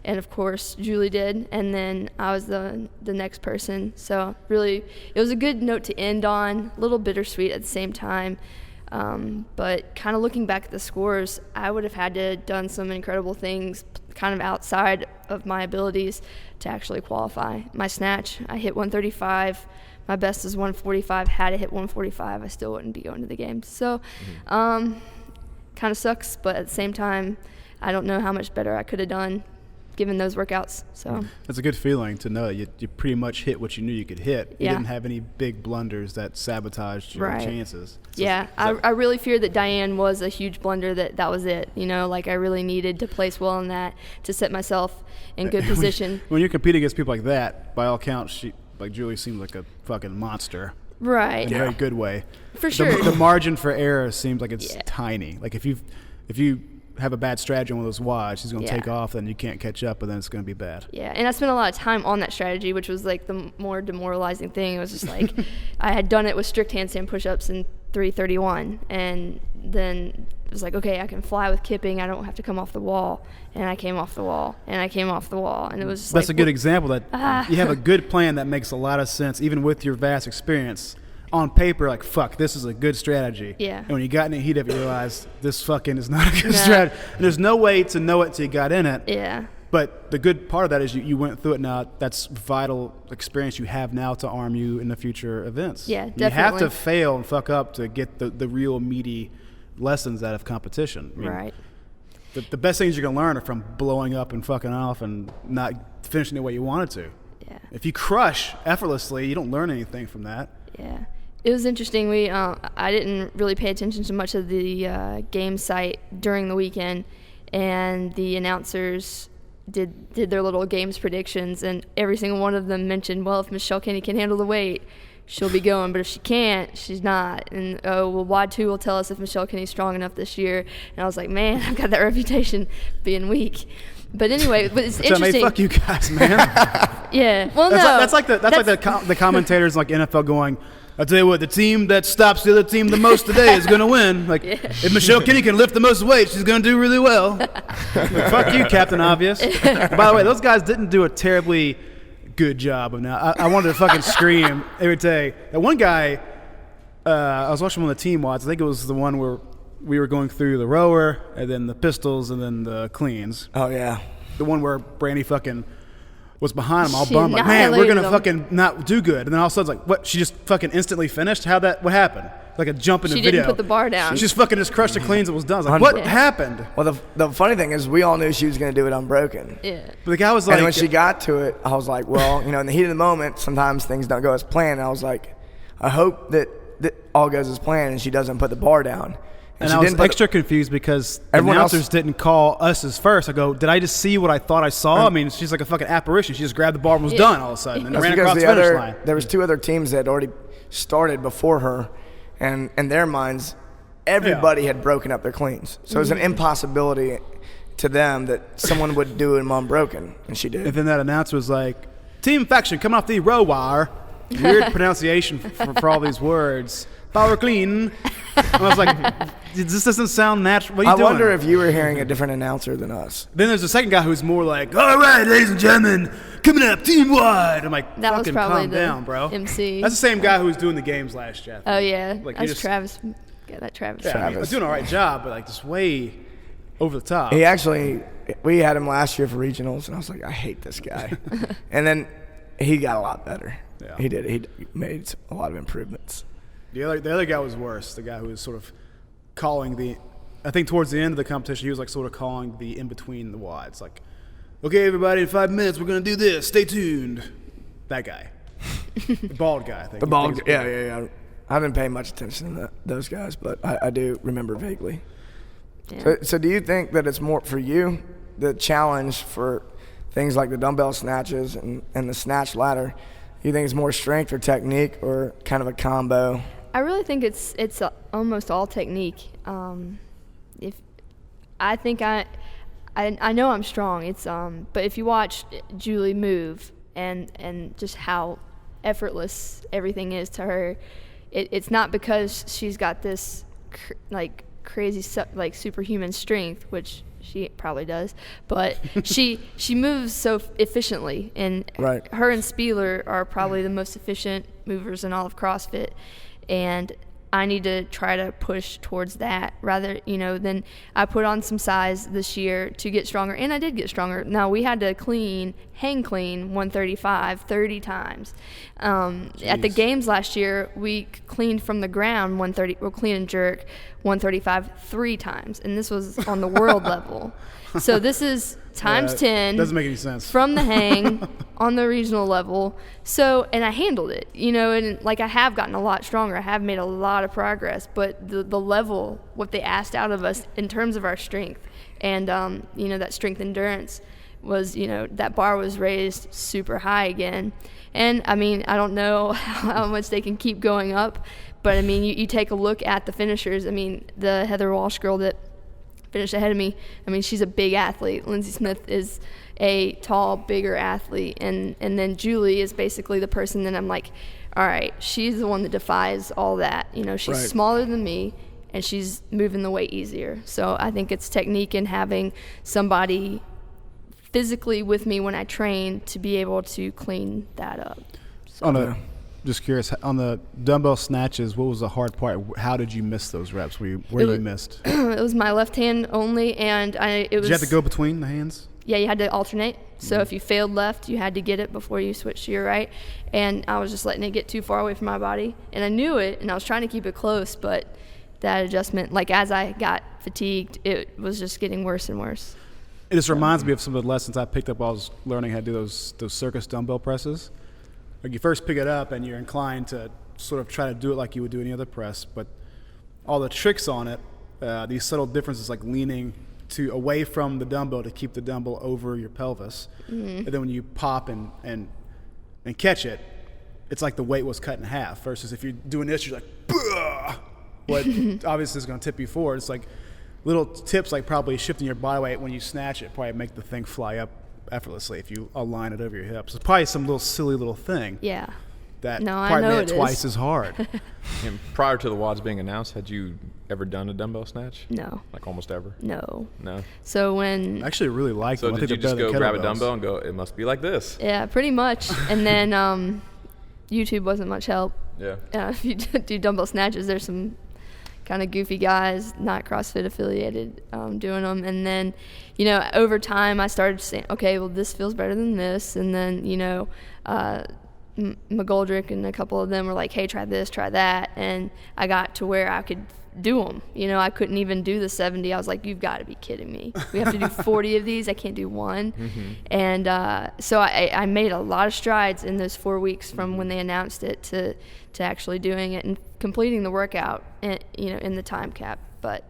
And of course Julie did, and then I was the next person. So really, it was a good note to end on, a little bittersweet at the same time. But kind of looking back at the scores, I would have had to done some incredible things kind of outside of my abilities to actually qualify. My snatch, I hit 135. My best is 145. Had I hit 145, I still wouldn't be going to the games. So kind of sucks, but at the same time, I don't know how much better I could have done given those workouts. So it's a good feeling to know you pretty much hit what you knew you could hit. You Yeah. didn't have any big blunders that sabotaged your Right. chances. So yeah, I really feared that Diane was a huge blunder, that was it. Like I really needed to place well in that to set myself in good position. When you compete against people like that, by all accounts, Julie seemed like a fucking monster. Right. In a very good way. For sure. The margin for error seems like it's tiny. Like if you have a bad strategy on one of those WODs, she's going to take off, then you can't catch up, and then it's going to be bad. Yeah, and I spent a lot of time on that strategy, which was like the more demoralizing thing. It was just like I had done it with strict handstand push-ups in 331, and then it was like, okay, I can fly with kipping. I don't have to come off the wall. And I came off the wall, and I came off the wall, and it was just That's like, a good example that you have a good plan that makes a lot of sense, even with your vast experience. On paper, like, fuck, this is a good strategy. Yeah. And when you got in the heat of it, you realized this fucking is not a good strategy. And there's no way to know it until you got in it. Yeah. But the good part of that is you went through it now. That's vital experience you have now to arm you in the future events. Yeah, You have definitely. to fail and fuck up to get the real meaty lessons out of competition. I mean, Right. The best things you're going to learn are from blowing up and fucking off and not finishing it what you wanted to. Yeah. If you crush effortlessly, you don't learn anything from that. Yeah. It was interesting. I didn't really pay attention to much of the game site during the weekend, and the announcers did their little games predictions, and every single one of them mentioned, well, if Michelle Kinney can handle the weight, she'll be going, but if she can't, she's not. And WOD 2 will tell us if Michelle Kinney's strong enough this year. And I was like, man, I've got that reputation being weak. But anyway, but it's interesting. Fuck you guys, man. Yeah. Well, that's like the commentators like NFL going, I'll tell you what, the team that stops the other team the most today is going to win. Like, if Michelle Kinney can lift the most weight, she's going to do really well. Like, fuck you, Captain Obvious. By the way, those guys didn't do a terribly good job of now. I wanted to fucking scream every day. That one guy, I was watching one of the team WODs. I think it was the one where we were going through the rower and then the pistols and then the cleans. Oh, yeah. The one where Brandy fucking was behind him all She bummed. Like, man, we're going to annihilated fucking not do good. And then all of a sudden, it's like, what? She just fucking instantly finished? What happened? Like a jump in the She video. didn't put the bar down. She just fucking just crushed the cleans and was done. I was like, what happened? Well, the funny thing is, we all knew she was going to do it unbroken. Yeah. But the guy was like, and when she got to it, I was like, well, in the heat of the moment, sometimes things don't go as planned. And I was like, I hope that all goes as planned and she doesn't put the bar down. And I was extra confused because Everyone announcers else didn't call us as first. I go, did I just see what I thought I saw? I mean, she's like a fucking apparition. She just grabbed the bar and was done all of a sudden. And That's ran because across the finish line. There was two other teams that had already started before her, and in their minds, everybody had broken up their cleans. So it was an impossibility to them that someone would do them unbroken, and she did. And then that announcer was like, team faction coming off the row wire. Weird pronunciation for all these words. Power clean. I was like, this doesn't sound natural. What are you doing? I wonder if you were hearing a different announcer than us. Then there's a second guy who's more like, all right, ladies and gentlemen, coming up, team wide. I'm like, That was fucking probably calm the down, bro. MC. That's the same guy who was doing the games last year. Oh, yeah. Like, That's Travis. Yeah, that Travis. Yeah, I mean, was doing an all right job, but like just way over the top. We had him last year for regionals, and I was like, I hate this guy. And then he got a lot better. Yeah. He did. He made a lot of improvements. The other guy was worse. The guy who was sort of calling I think towards the end of the competition, he was like sort of calling the in between the WODs. Like, okay, everybody, in 5 minutes, we're going to do this. Stay tuned. That guy. The bald guy, I think. The bald, yeah. I haven't paid much attention to those guys, but I do remember vaguely. Yeah. So do you think that it's more for you, the challenge for things like the dumbbell snatches and the snatch ladder, you think it's more strength or technique or kind of a combo? I really think it's almost all technique. If I think I know I'm strong. It's but if you watch Julie move and just how effortless everything is to her, it's not because she's got this crazy superhuman strength, which she probably does, but she moves so efficiently, and right. Her and Spieler are probably the most efficient movers in all of CrossFit, and I need to try to push towards that rather, than I put on some size this year to get stronger, and I did get stronger. Now, we had to hang clean 135 30 times. At the games last year, we cleaned from the ground clean and jerk 135 3 times, and this was on the world level. So this is times 10. Doesn't make any sense. From the hang on the regional level. So, and I handled it, and I have gotten a lot stronger. I have made a lot of progress, but the level, what they asked out of us in terms of our strength and, that strength endurance was, that bar was raised super high again. And I don't know how much they can keep going up, but you take a look at the finishers. The Heather Walsh girl that finished ahead of me, she's a big athlete. Lindsay Smith is a tall, bigger athlete, and then Julie is basically the person that I'm like, all right, she's the one that defies all that. She's right. Smaller than me, and she's moving the weight easier. So I think it's technique and having somebody physically with me when I train to be able to clean that up. So. Just curious, on the dumbbell snatches, what was the hard part? How did you miss those reps? Where you missed? It was my left hand only, and Did you have to go between the hands? Yeah, you had to alternate. So if you failed left, you had to get it before you switched to your right. And I was just letting it get too far away from my body. And I knew it, and I was trying to keep it close, but that adjustment, as I got fatigued, it was just getting worse and worse. It just reminds me of some of the lessons I picked up while I was learning how to do those circus dumbbell presses. You first pick it up and you're inclined to sort of try to do it like you would do any other press, but all the tricks on it, these subtle differences like leaning away from the dumbbell to keep the dumbbell over your pelvis, and then when you pop and catch it, it's like the weight was cut in half. Versus if you're doing this, you're like, bah! What obviously is going to tip you forward. It's like little tips, like probably shifting your body weight when you snatch it, probably make the thing fly up effortlessly if you align it over your hips. It's probably some little silly little thing. Yeah. That I probably know made it twice as hard. And prior to the WODs being announced, had you ever done a dumbbell snatch? No. Like almost ever? No. No. So when I actually really like them. So did you just go grab a dumbbell and go, it must be like this? Yeah, pretty much. And then YouTube wasn't much help. Yeah. If you do dumbbell snatches, there's some kind of goofy guys, not CrossFit affiliated, doing them. And then, over time I started saying, okay, well, this feels better than this. And then, Mcgoldrick and a couple of them were like, hey, try this, try that. And I got to where I could do them. I couldn't even do the 70. I was like, you've got to be kidding me. We have to do 40 of these. I can't do one. Mm-hmm. And so I made a lot of strides in those 4 weeks from when they announced it to actually doing it and completing the workout, in the time cap. But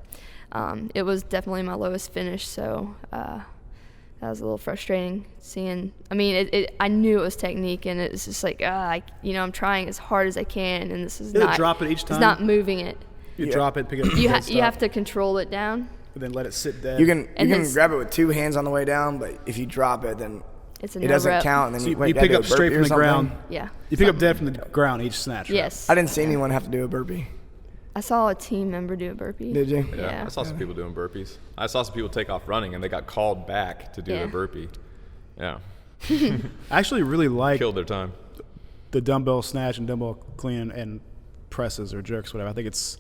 it was definitely my lowest finish. So that was a little frustrating seeing. I knew it was technique, and it was just like, I'm trying as hard as I can, and this is not. Drop it each time. It's not moving it. You drop it, pick it up. You have to control it down. And then let it sit dead. You can grab it with two hands on the way down, but if you drop it, then it doesn't count. And then you pick up straight from the ground. Yeah. You pick up dead from the ground each snatch. Yes. I didn't see anyone have to do a burpee. I saw a team member do a burpee. Did you? Yeah. I saw some people doing burpees. I saw some people take off running, and they got called back to do their burpee. Yeah. I actually really like killed their time. The dumbbell snatch and dumbbell clean and presses or jerks, whatever. I think it's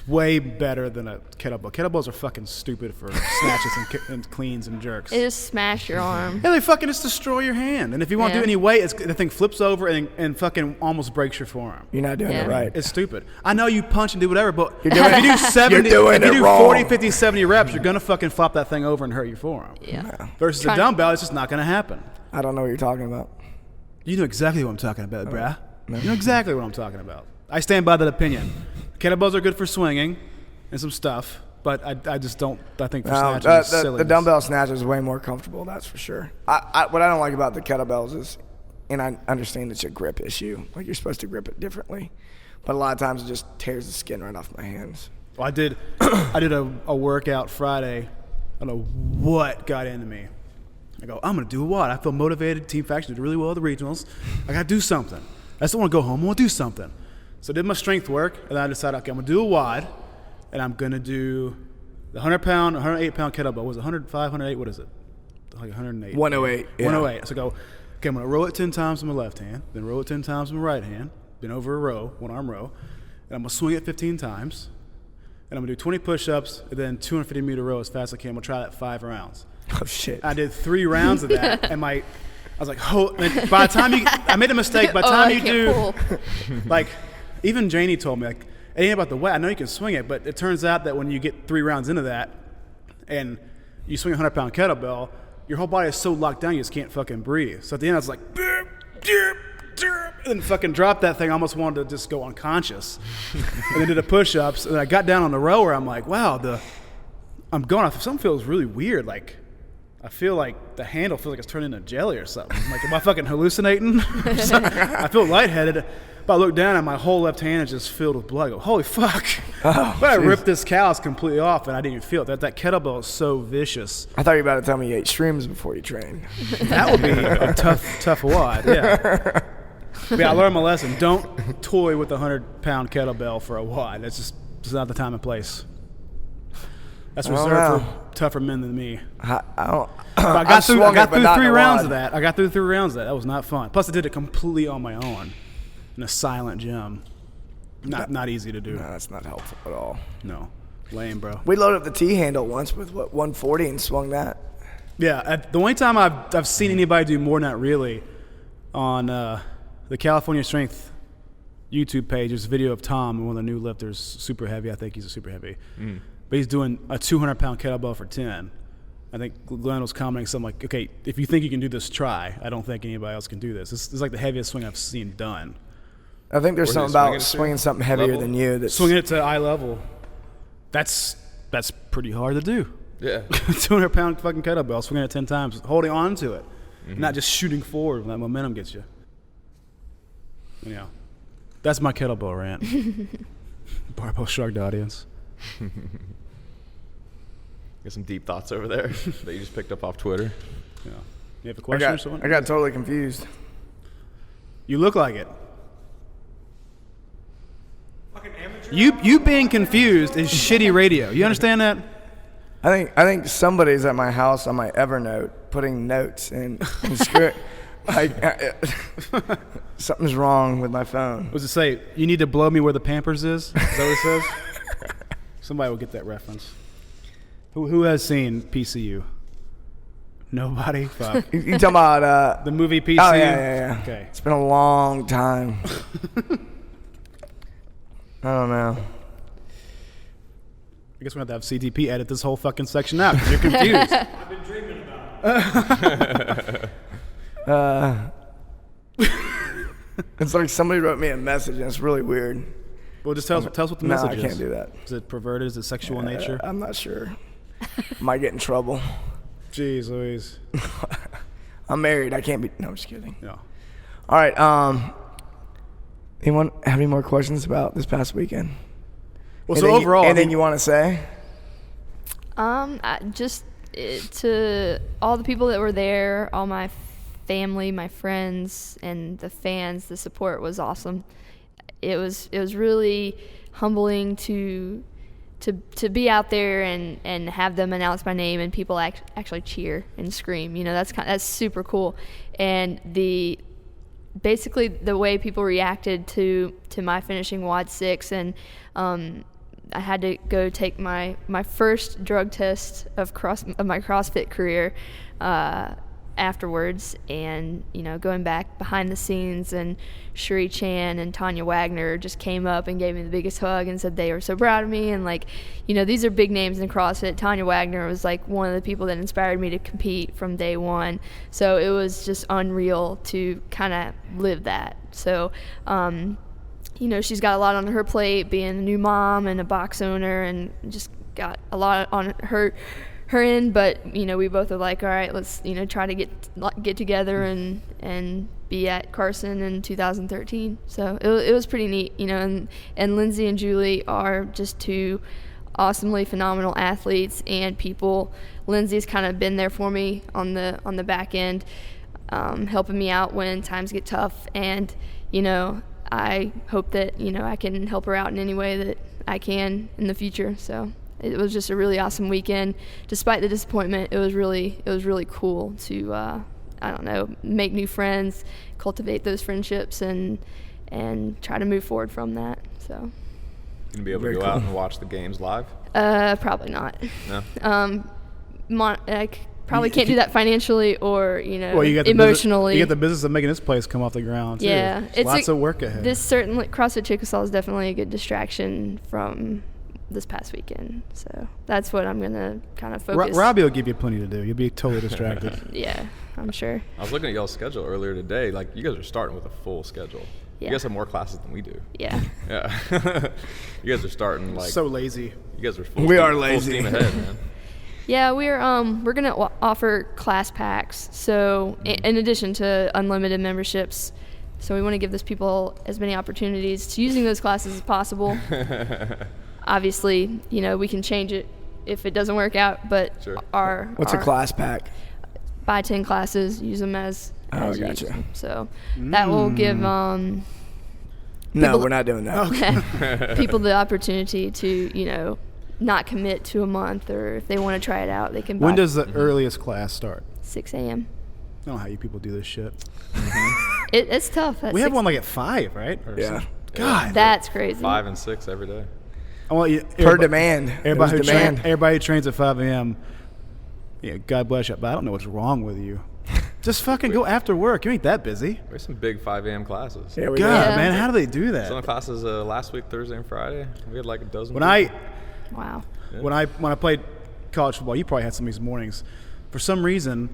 way better than a kettlebell. Kettlebells are fucking stupid for snatches and cleans and jerks. They just smash your arm. Yeah, they fucking just destroy your hand. And if you won't do any weight, the thing flips over and fucking almost breaks your forearm. You're not doing it right. It's stupid. I know you punch and do whatever, but if you do 70, you're doing if you do wrong. 40, 50, 70 reps, you're going to fucking flop that thing over and hurt your forearm. Yeah. Versus a dumbbell, it's just not going to happen. I don't know what you're talking about. You know exactly what I'm talking about, bruh. No. You know exactly what I'm talking about. I stand by that opinion. Kettlebells are good for swinging and some stuff, but I just don't. I think for snatching is silly. The dumbbell snatch is way more comfortable. That's for sure. What I don't like about the kettlebells is, and I understand it's a grip issue. Like you're supposed to grip it differently, but a lot of times it just tears the skin right off my hands. Well, I did a workout Friday. I don't know what got into me. I go, I'm gonna do a WOD. I feel motivated. Team Faction did really well at the regionals. I gotta do something. I just don't want to go home. I want to do something. So I did my strength work, and then I decided, okay, I'm gonna do a WOD, and I'm gonna do the 100-pound, 108-pound kettlebell. Was it 105, 108? What is it? Like 108. 108. Yeah. 108. So I go, okay, I'm gonna row it 10 times with my left hand, then row it 10 times with my right hand, then over a row, one arm row, and I'm gonna swing it 15 times, and I'm gonna do 20 push-ups, and then 250-meter row as fast as I can. I'm gonna try that 5 rounds. Oh shit! I did 3 rounds of that, and I was like, by the time I made a mistake. By the time you do, like, even Janie told me, like, it ain't about the weight. I know you can swing it, but it turns out that when you get 3 rounds into that, and you swing a 100-pound kettlebell, your whole body is so locked down you just can't fucking breathe. So at the end, I was like, and fucking dropped that thing. I almost wanted to just go unconscious. And then did the push-ups, and I got down on the rower. I'm like, wow, I'm going off. Something feels really weird. Like, I feel like the handle feels like it's turning into jelly or something. I'm like, am I fucking hallucinating? I feel lightheaded. But I look down and my whole left hand is just filled with blood. I go, holy fuck. Oh, but I ripped this callus completely off and I didn't even feel it. That kettlebell is so vicious. I thought you were about to tell me you ate shrooms before you trained. That would be a tough WOD, yeah. But yeah, I learned my lesson. Don't toy with a 100-pound kettlebell for a WOD. That's just not the time and place. That's reserved for tougher men than me. I got through 3 rounds of that. That was not fun. Plus, I did it completely on my own in a silent gym. Not easy to do. No, that's not helpful at all. No. Lame, bro. We loaded up the T-handle once with, 140 and swung that. Yeah. The only time I've seen anybody do more than that really on the California Strength YouTube page, there's a video of Tom, one of the new lifters, super heavy. I think he's a super heavy. Mm. But he's doing a 200-pound kettlebell for 10. I think Glenn was commenting something like, okay, if you think you can do this, try. I don't think anybody else can do this. This is like the heaviest swing I've seen done. I think there's something about swinging something heavier than you. Swinging it to eye level, that's pretty hard to do. Yeah. 200-pound fucking kettlebell, swinging it 10 times, holding on to it, not just shooting forward when that momentum gets you. Yeah. That's my kettlebell rant. Barbell shrugged, audience. Got some deep thoughts over there that you just picked up off Twitter. Yeah. You have a question or something? I got totally confused. You look like it. You being confused is shitty radio. You understand that? I think somebody's at my house on my Evernote putting notes in script. Something's wrong with my phone. What does it say? You need to blow me where the Pampers is? Is that what it says? Somebody will get that reference. Who has seen PCU? Nobody? Fuck. You talking about... the movie PCU? Oh, yeah. Okay. It's been a long time. I don't know. I guess we're going to have CTP edit this whole fucking section out because you're confused. I've been dreaming about it. It's like somebody wrote me a message and it's really weird. Well, just tell us what the message is. No, I can't do that. Is it perverted? Is it sexual in nature? I'm not sure. Might get in trouble. Jeez Louise. I'm married. I can't be... No, I'm just kidding. No. All right. Anyone have any more questions about this past weekend? Well, so overall... Anything you want to say? To all the people that were there, all my family, my friends, and the fans, the support was awesome. It was really humbling to be out there and have them announce my name and people actually cheer and scream. You know, that's super cool. And basically the way people reacted to my finishing WOD 6, and I had to go take my first drug test of my CrossFit career afterwards, and going back behind the scenes, and Shuri Chan and Tanya Wagner just came up and gave me the biggest hug and said they were so proud of me, and these are big names in CrossFit. Tanya Wagner was one of the people that inspired me to compete from day one, so it was just unreal to kind of live that. So she's got a lot on her plate, being a new mom and a box owner, and just got a lot on her end, but we both are all right, let's try to get together and be at Carson in 2013. So it was pretty neat, and Lindsay and Julie are just two awesomely phenomenal athletes and people. Lindsay's kind of been there for me on the back end, helping me out when times get tough, and I hope that I can help her out in any way that I can in the future. So it was just a really awesome weekend. Despite the disappointment, it was really cool to make new friends, cultivate those friendships, and try to move forward from that. So gonna be able to go out and watch the games live? Probably not. No. I probably can't do that financially or you got emotionally. You get the business of making this place come off the ground too. Yeah, it's lots of work ahead. This certainly CrossFit Chickasaw is definitely a good distraction from this past weekend, so that's what I'm gonna kind of focus. Robbie will give you plenty to do. You'll be totally distracted. Yeah, I'm sure. I was looking at y'all's schedule earlier today. You guys are starting with a full schedule. Yeah. You guys have more classes than we do. Yeah. Yeah. You guys are starting so lazy. You guys are full. We steam, are lazy. Full steam ahead, man. Yeah, we're gonna offer class packs. So in addition to unlimited memberships, so we want to give those people as many opportunities to using those classes as possible. Obviously, we can change it if it doesn't work out, but sure. What's a class pack? Buy 10 classes, use them as gotcha. use them. So that will give no, we're not doing that. people the opportunity to not commit to a month, or if they want to try it out, they can buy. When does the earliest class start? 6 a.m. I don't know how you people do this shit. It's tough. We have one at 5, right? Yeah. God, that's crazy. 5 and 6 every day. I want you per demand. Everybody who trains at 5 a.m. Yeah, God bless you, but I don't know what's wrong with you. Just fucking go after work. You ain't that busy. We have some big 5 a.m. classes. Yeah, God, man, how do they do that? Some of the classes last week, Thursday and Friday. We had a dozen. Wow. Yeah. When I played college football, you probably had some of these mornings. For some reason,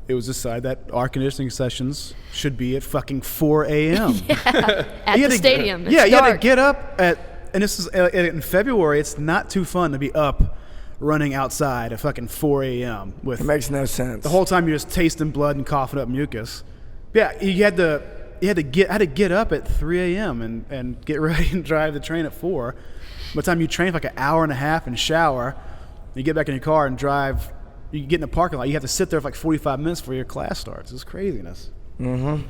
it was decided that our conditioning sessions should be at fucking 4 a.m. Yeah, at the stadium. You had to get up and this is in February. It's not too fun to be up running outside at fucking 4 a.m. It makes no sense. The whole time you're just tasting blood and coughing up mucus. Yeah, I had to get up at 3 a.m. and get ready and drive the train at 4. By the time you train for an hour and a half and shower, you get back in your car and drive. You get in the parking lot. You have to sit there for 45 minutes before your class starts. It's craziness. Mm-hmm.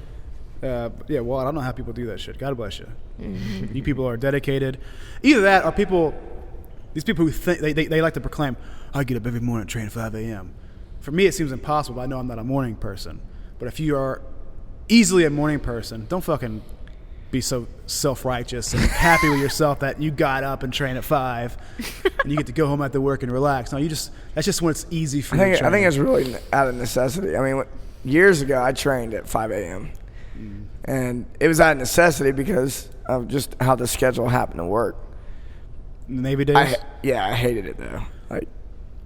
Well, I don't know how people do that shit. God bless you. Mm-hmm. You people are dedicated. Either that or these people who think they like to proclaim, I get up every morning and train at 5 a.m. For me, it seems impossible. But I know I'm not a morning person. But if you are easily a morning person, don't fucking be so self-righteous and happy with yourself that you got up and train at 5 and you get to go home after work and relax. No, that's just when it's easy for you to train. I think it's really out of necessity. I mean, years ago, I trained at 5 a.m. And it was out of necessity because of just how the schedule happened to work. Navy days? I hated it though.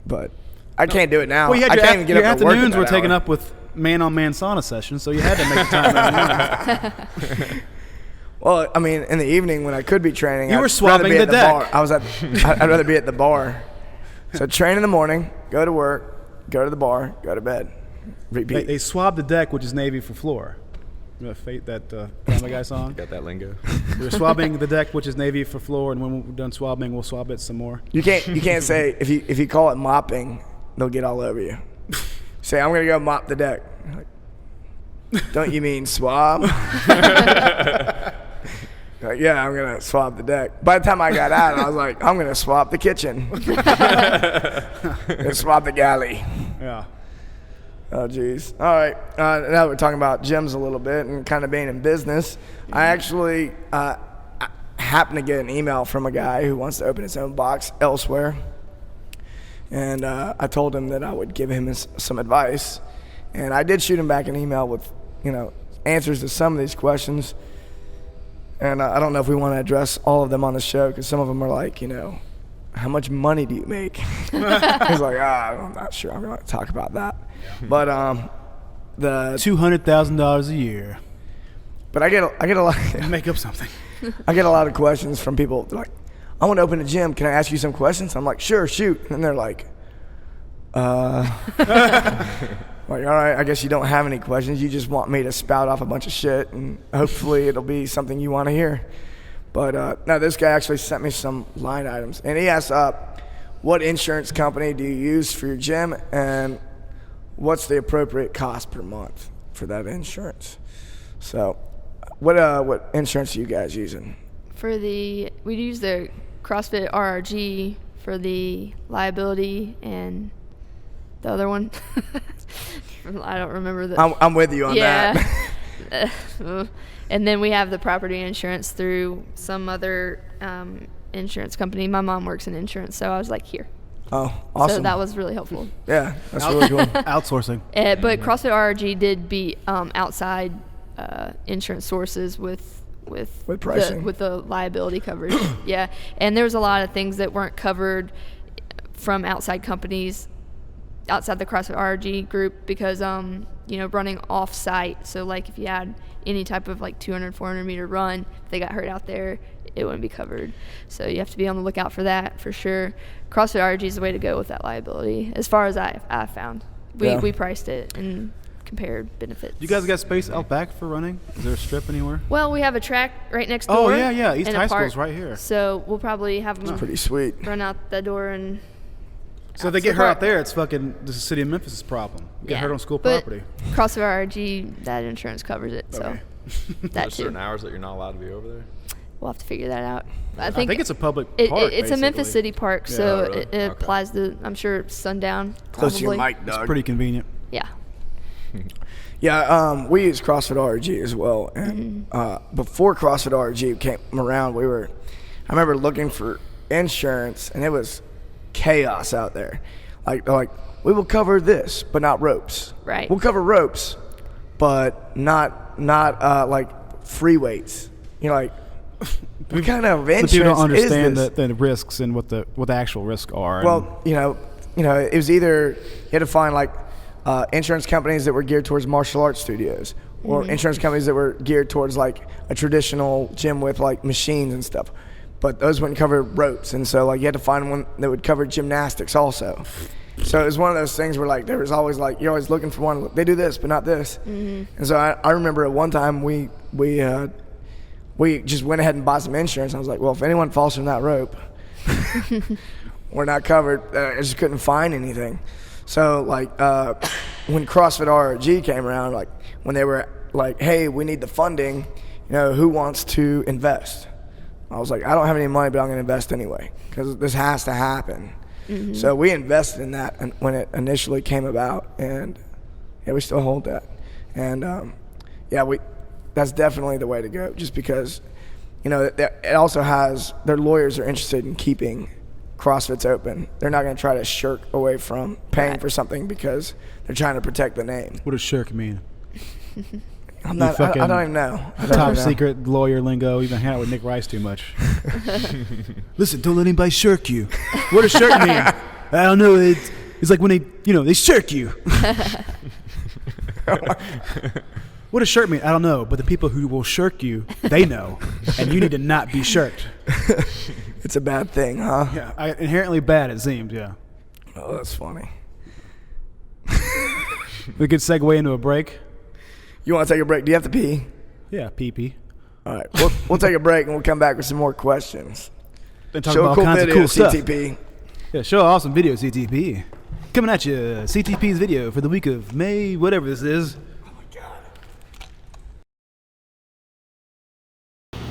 But I can't do it now. Well, I can't even get your up to work. Your afternoons were taken up with man-on-man sauna sessions, so you had to make the time every morning. Well, I mean, in the evening when I could be training, you were swabbing the deck. I'd rather be at the bar. So train in the morning, go to work, go to the bar, go to bed, repeat. They swab the deck, which is Navy for floor. You know that Family Guy song? Got that lingo. We're swabbing the deck, which is Navy for floor, and when we're done swabbing, we'll swab it some more. You can't say if you call it mopping, they'll get all over you. Say I'm gonna go mop the deck. Don't you mean swab? Yeah, I'm gonna swab the deck. By the time I got out, I was like, I'm gonna swab the kitchen. And swab the galley. Yeah. Oh, geez. All right. Now we're talking about gyms a little bit and kind of being in business. I actually happened to get an email from a guy who wants to open his own box elsewhere. And I told him that I would give him some advice. And I did shoot him back an email with, answers to some of these questions. And I don't know if we want to address all of them on the show, because some of them are like, how much money do you make? He's like, I'm not sure I'm going to talk about that. Yeah. But the $200,000 a year. But I get a lot. Make up something. I get a lot of questions from people. They're like, I want to open a gym. Can I ask you some questions? I'm like, sure, shoot. And they're like, like, all right, I guess you don't have any questions. You just want me to spout off a bunch of shit, and hopefully it'll be something you want to hear. But no, this guy actually sent me some line items, and he asked, what insurance company do you use for your gym, and what's the appropriate cost per month for that insurance? So, what insurance are you guys using? We use the CrossFit RRG for the liability, and the other one, I don't remember the. I'm with you on that. And then we have the property insurance through some other insurance company. My mom works in insurance, so I was like, here. Oh, awesome. So that was really helpful. Yeah, that's really cool. Outsourcing. But CrossFit RRG did be outside insurance sources with pricing. with the liability coverage. Yeah, and there was a lot of things that weren't covered from outside companies, outside the CrossFit RRG group, because running off site. So like if you had any type of like 200-400 meter run, if they got hurt out there, it wouldn't be covered. So you have to be on the lookout for that for sure. CrossFit RRG is the way to go with that liability, as far as I found. We priced it and compared benefits. You guys got space out back for running? Is there a strip anywhere? Well, we have a track right next door. Oh yeah, East High School's right here. So we'll probably have them. It's pretty sweet. Run out the door and. So if they get hurt out there, it's fucking the city of Memphis' problem. Get hurt on school property. CrossFit RRG, that insurance covers it. Okay. So that too. Certain hours that you're not allowed to be over there? We'll have to figure that out. I think it's a public park. It's a Memphis City park, so really? it applies to, I'm sure, sundown. Close to your mic, Doug. It's pretty convenient. Yeah. Yeah, we use CrossFit RRG as well. And before CrossFit RRG came around, I remember looking for insurance, and it was chaos out there. Like, they're like, we will cover this, but not ropes. Right. We'll cover ropes, but not like free weights. Like, what kind of insurance people don't understand is this? the risks and what the actual risks are. Well, it was either you had to find like insurance companies that were geared towards martial arts studios, or insurance companies that were geared towards like a traditional gym with like machines and stuff. But those wouldn't cover ropes, and so like you had to find one that would cover gymnastics also. So it was one of those things where like there was always like you're always looking for one. They do this, but not this. And so I remember at one time we just went ahead and bought some insurance. I was like, well, if anyone falls from that rope, we're not covered. I just couldn't find anything. So like when CrossFit RRG came around, like when they were like, hey, we need the funding, who wants to invest? I was like, I don't have any money, but I'm going to invest anyway, because this has to happen. So we invested in that when it initially came about, and we still hold that. And that's definitely the way to go, just because, it also has, their lawyers are interested in keeping CrossFit's open. They're not going to try to shirk away from paying for something because they're trying to protect the name. What does shirk mean? I don't even know. Top secret lawyer lingo. You've been hanging out with Nick Rice too much. Listen, don't let anybody shirk you. What does shirk mean? I don't know. It's like when they shirk you. What does shirk mean? I don't know. But the people who will shirk you, they know. And you need to not be shirked. It's a bad thing, huh? Yeah, inherently bad, it seems, yeah. Oh, that's funny. We could segue into a break. You want to take a break? Do you have to pee? Yeah, pee. All right, we'll take a break and we'll come back with some more questions. Then talk about all kinds of cool stuff. CTP. Yeah, show an awesome video, CTP. Coming at you, CTP's video for the week of May, whatever this is. Oh my God.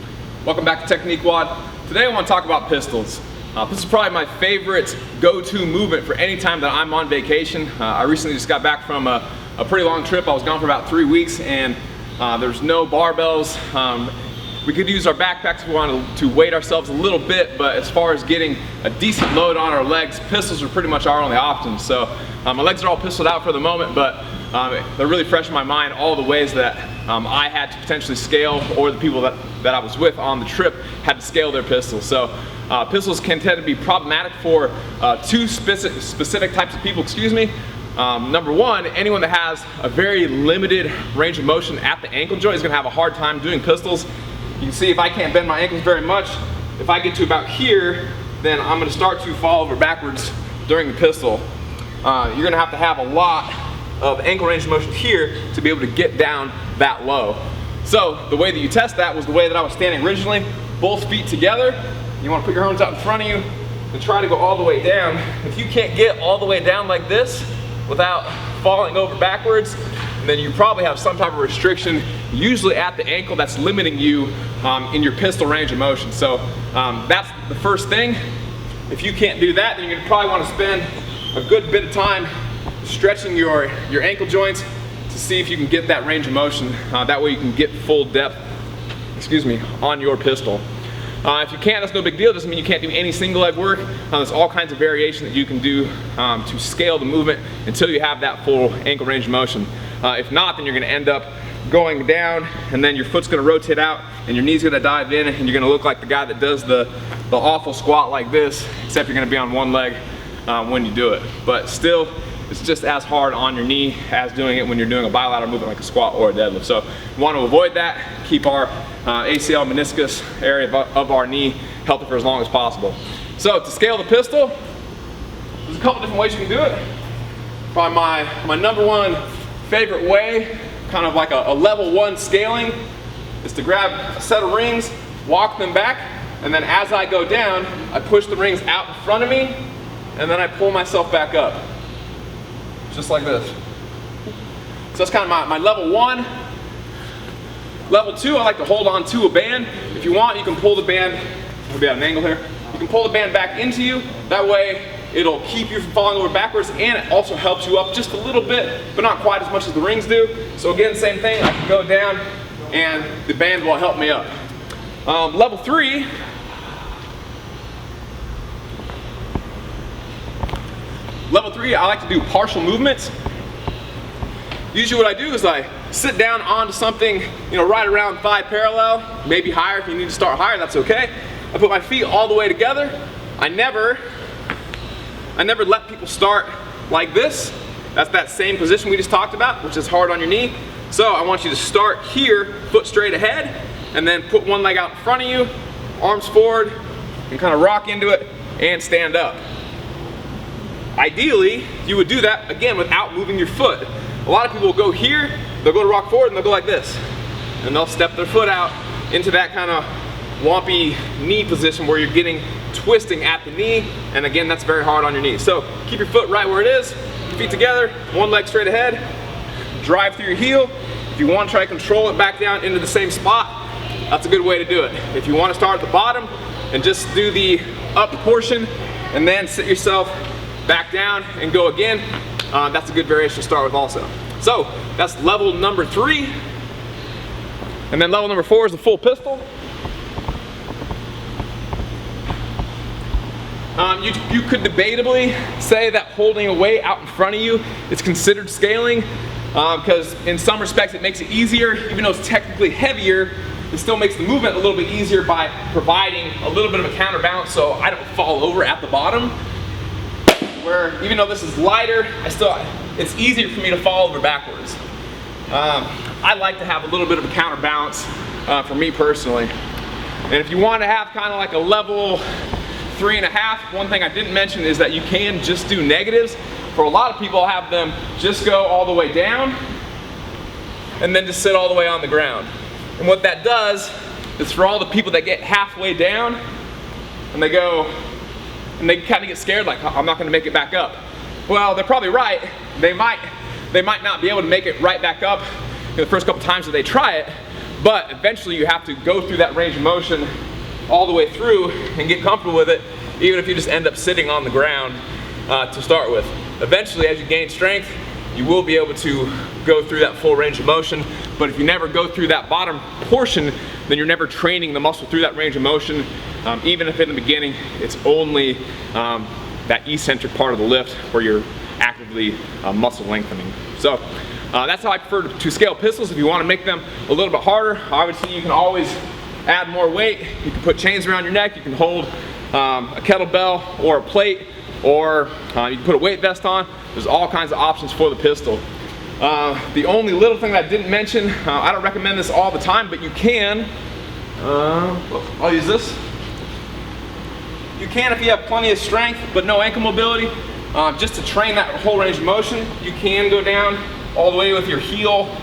Welcome back to Technique Wad. Today I want to talk about pistols. This is probably my favorite go-to movement for any time that I'm on vacation. I recently just got back from a pretty long trip. I was gone for about 3 weeks, and there's no barbells. We could use our backpacks if we wanted to weight ourselves a little bit, but as far as getting a decent load on our legs, pistols are pretty much our only option. So my legs are all pistoled out for the moment, but they're really fresh in my mind, all the ways that I had to potentially scale, or the people that I was with on the trip had to scale their pistols. So pistols can tend to be problematic for two specific types of people, excuse me. Number one, anyone that has a very limited range of motion at the ankle joint is going to have a hard time doing pistols. You can see if I can't bend my ankles very much, if I get to about here, then I'm going to start to fall over backwards during the pistol. You're going to have a lot of ankle range of motion here to be able to get down that low. So the way that you test that was the way that I was standing originally, both feet together. You want to put your arms out in front of you and try to go all the way down. If you can't get all the way down like this without falling over backwards, then you probably have some type of restriction, usually at the ankle, that's limiting you in your pistol range of motion. So that's the first thing. If you can't do that, then you're gonna probably want to spend a good bit of time stretching your ankle joints to see if you can get that range of motion. That way you can get full depth, excuse me, on your pistol. If you can't, that's no big deal. Doesn't mean you can't do any single leg work. There's all kinds of variation that you can do to scale the movement until you have that full ankle range of motion. If not, then you're gonna end up going down, and then your foot's gonna rotate out and your knee's gonna dive in, and you're gonna look like the guy that does the awful squat like this, except you're gonna be on one leg when you do it. But still, it's just as hard on your knee as doing it when you're doing a bilateral movement like a squat or a deadlift. So we want to avoid that, keep our ACL meniscus area of our knee healthy for as long as possible. So to scale the pistol, there's a couple different ways you can do it. Probably my number one favorite way, kind of like a level one scaling, is to grab a set of rings, walk them back, and then as I go down, I push the rings out in front of me, and then I pull myself back up. Just like this. So that's kind of my level one. Level two, I like to hold on to a band. If you want, you can pull the band, we'll be at an angle here. You can pull the band back into you. That way, it'll keep you from falling over backwards, and it also helps you up just a little bit, but not quite as much as the rings do. So again, same thing, I can go down, and the band will help me up. Level three, I like to do partial movements. Usually what I do is I sit down onto something, right around thigh parallel, maybe higher. If you need to start higher, that's okay. I put my feet all the way together. I never let people start like this. That's that same position we just talked about, which is hard on your knee. So I want you to start here, foot straight ahead, and then put one leg out in front of you, arms forward, and kind of rock into it and stand up. Ideally, you would do that, again, without moving your foot. A lot of people will go here, they'll go to rock forward, and they'll go like this. And they'll step their foot out into that kind of wompy knee position where you're getting twisting at the knee, and again, that's very hard on your knee. So keep your foot right where it is, feet together, one leg straight ahead, drive through your heel. If you want to try to control it back down into the same spot, that's a good way to do it. If you want to start at the bottom and just do the up portion and then sit yourself back down and go again, that's a good variation to start with also. So that's level number three. And then level number four is the full pistol. You could debatably say that holding a weight out in front of you is considered scaling, because in some respects it makes it easier. Even though it's technically heavier, it still makes the movement a little bit easier by providing a little bit of a counterbalance so I don't fall over at the bottom. Where even though this is lighter, it's easier for me to fall over backwards. I like to have a little bit of a counterbalance for me personally. And if you want to have kind of like a level 3.5, one thing I didn't mention is that you can just do negatives. For a lot of people, I'll have them just go all the way down and then just sit all the way on the ground. And what that does is for all the people that get halfway down and they go, and they kind of get scared, like, I'm not going to make it back up. Well, they're probably right. They might not be able to make it right back up the first couple times that they try it, but eventually you have to go through that range of motion all the way through and get comfortable with it, even if you just end up sitting on the ground to start with. Eventually, as you gain strength, you will be able to go through that full range of motion, but if you never go through that bottom portion, then you're never training the muscle through that range of motion, even if in the beginning it's only that eccentric part of the lift where you're actively muscle lengthening. So That's how I prefer to scale pistols. If you want to make them a little bit harder, obviously you can always add more weight. You can put chains around your neck. You can hold a kettlebell or a plate, or you can put a weight vest on. There's all kinds of options for the pistol. The only little thing that I didn't mention, I don't recommend this all the time, but you can, I'll use this. You can, if you have plenty of strength but no ankle mobility, just to train that whole range of motion, you can go down all the way with your heel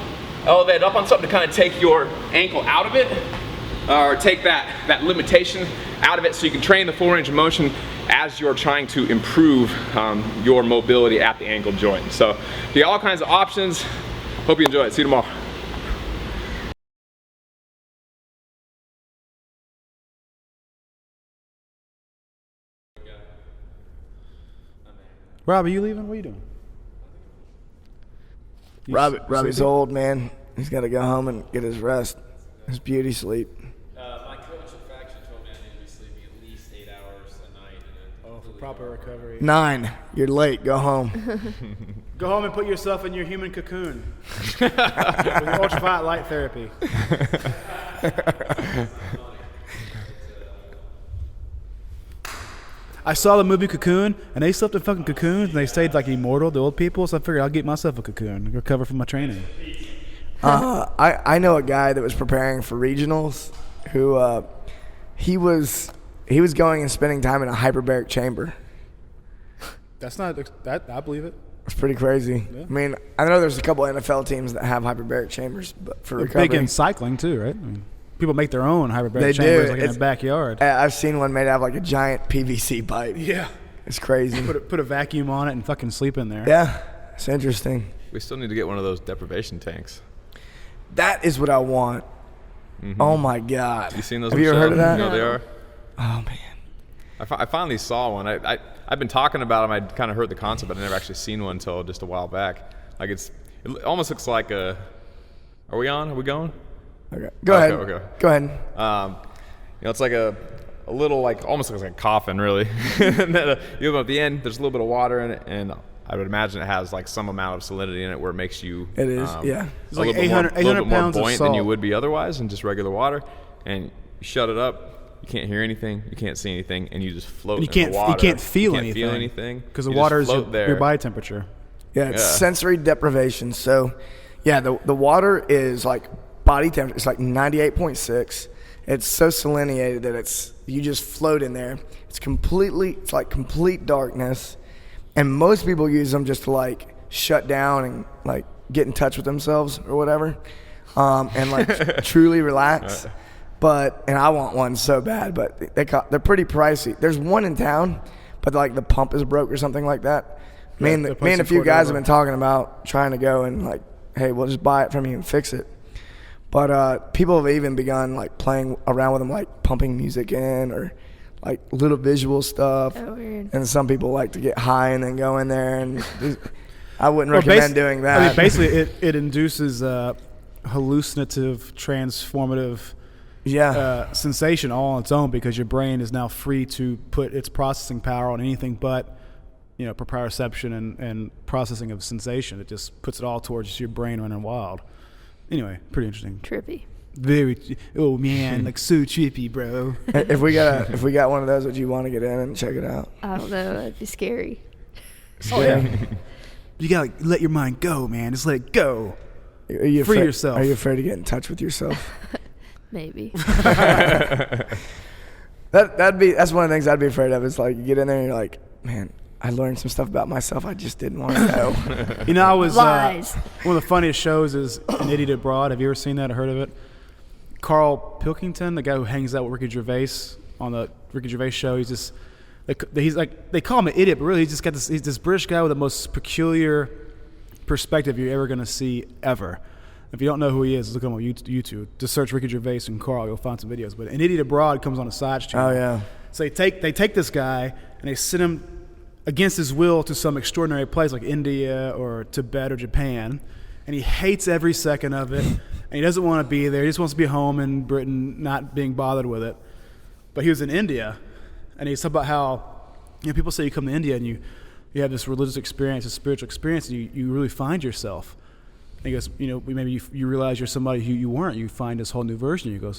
elevated up on something to kind of take your ankle out of it, or take that limitation out of it, so you can train the full range of motion as you're trying to improve your mobility at the ankle joint. So you got all kinds of options. Hope you enjoy it. See you tomorrow. Rob, are you leaving? What are you doing? Robbie's old, man. He's got to go home and get his rest, his beauty sleep. My coach at Faction told me I need to be sleeping at least 8 hours a night. For proper recovery. 9. You're late. Go home. Go home and put yourself in your human cocoon with ultraviolet light therapy. I saw the movie Cocoon, and they slept in fucking cocoons, and they stayed like immortal, the old people, so I figured I'll get myself a cocoon and recover from my training. I know a guy that was preparing for regionals who he was going and spending time in a hyperbaric chamber. That's not that I believe it. It's pretty crazy. Yeah. I mean, I know there's a couple NFL teams that have hyperbaric chambers, but for recovery. Big in cycling too, right? I mean, people make their own hyperbaric chambers like in their backyard. I've seen one made out of like a giant PVC pipe. Yeah. It's crazy. Put a vacuum on it and fucking sleep in there. Yeah. It's interesting. We still need to get one of those deprivation tanks. That is what I want. Mm-hmm. Oh my God. You seen those? Have you ever heard of that? No, they are. Oh man. I finally saw one. I've been talking about them. I'd kind of heard the concept, but I never actually seen one until just a while back. Like it almost looks like a. Are we on? Are we going? Okay. Go ahead. Okay. Go ahead. It's like a little, like, almost looks like a coffin, really. And then you open up the end. There's a little bit of water in it, and I would imagine it has like some amount of salinity in it where it makes you. It is. Yeah. It's like 800 pounds more buoyant of salt than you would be otherwise in just regular water, and you shut it up. You can't hear anything. You can't see anything, and you just float in the water. You can't feel anything because the water is your body temperature. Yeah, it's sensory deprivation. So, yeah, the water is like body temperature. It's like 98.6. It's so salinated that you just float in there. It's like complete darkness, and most people use them just to like shut down and like get in touch with themselves or whatever, and like truly relax. And I want one so bad, but they're pretty pricey. There's one in town, but like the pump is broke or something like that. Me and a few guys have been talking about trying to go and like, hey, we'll just buy it from you and fix it. But people have even begun like playing around with them, like pumping music in or like little visual stuff. Oh, weird. And some people like to get high and then go in there, and I wouldn't recommend doing that. I mean, basically, it induces hallucinative, transformative. Sensation all on its own, because your brain is now free to put its processing power on anything but, proprioception and processing of sensation. It just puts it all towards your brain running wild. Anyway, pretty interesting. Trippy. Very. Oh man, like so trippy, bro. If we got one of those, would you want to get in and check it out? I don't know. That'd be scary. Oh yeah. You gotta let your mind go, man. Just let it go. Free yourself. Are you afraid to get in touch with yourself? Maybe. That's one of the things I'd be afraid of. Is like you get in there and you're like, man, I learned some stuff about myself I just didn't want to know. I was Lies. One of the funniest shows is An Idiot Abroad. Have you ever seen that or heard of it? Carl Pilkington, the guy who hangs out with Ricky Gervais on the Ricky Gervais show, he's like, they call him an idiot, but really he's this British guy with the most peculiar perspective you're ever gonna see ever. If you don't know who he is, look him on YouTube. Just search Ricky Gervais and Carl. You'll find some videos. But An Idiot Abroad comes on a side channel. Oh, yeah. So they take this guy and they send him against his will to some extraordinary place like India or Tibet or Japan. And he hates every second of it. And he doesn't want to be there. He just wants to be home in Britain, not being bothered with it. But he was in India. And he's talking about how people say you come to India and you have this religious experience, a spiritual experience, and you really find yourself. And he goes, you know, maybe you realize you're somebody who you weren't. You find this whole new version of you.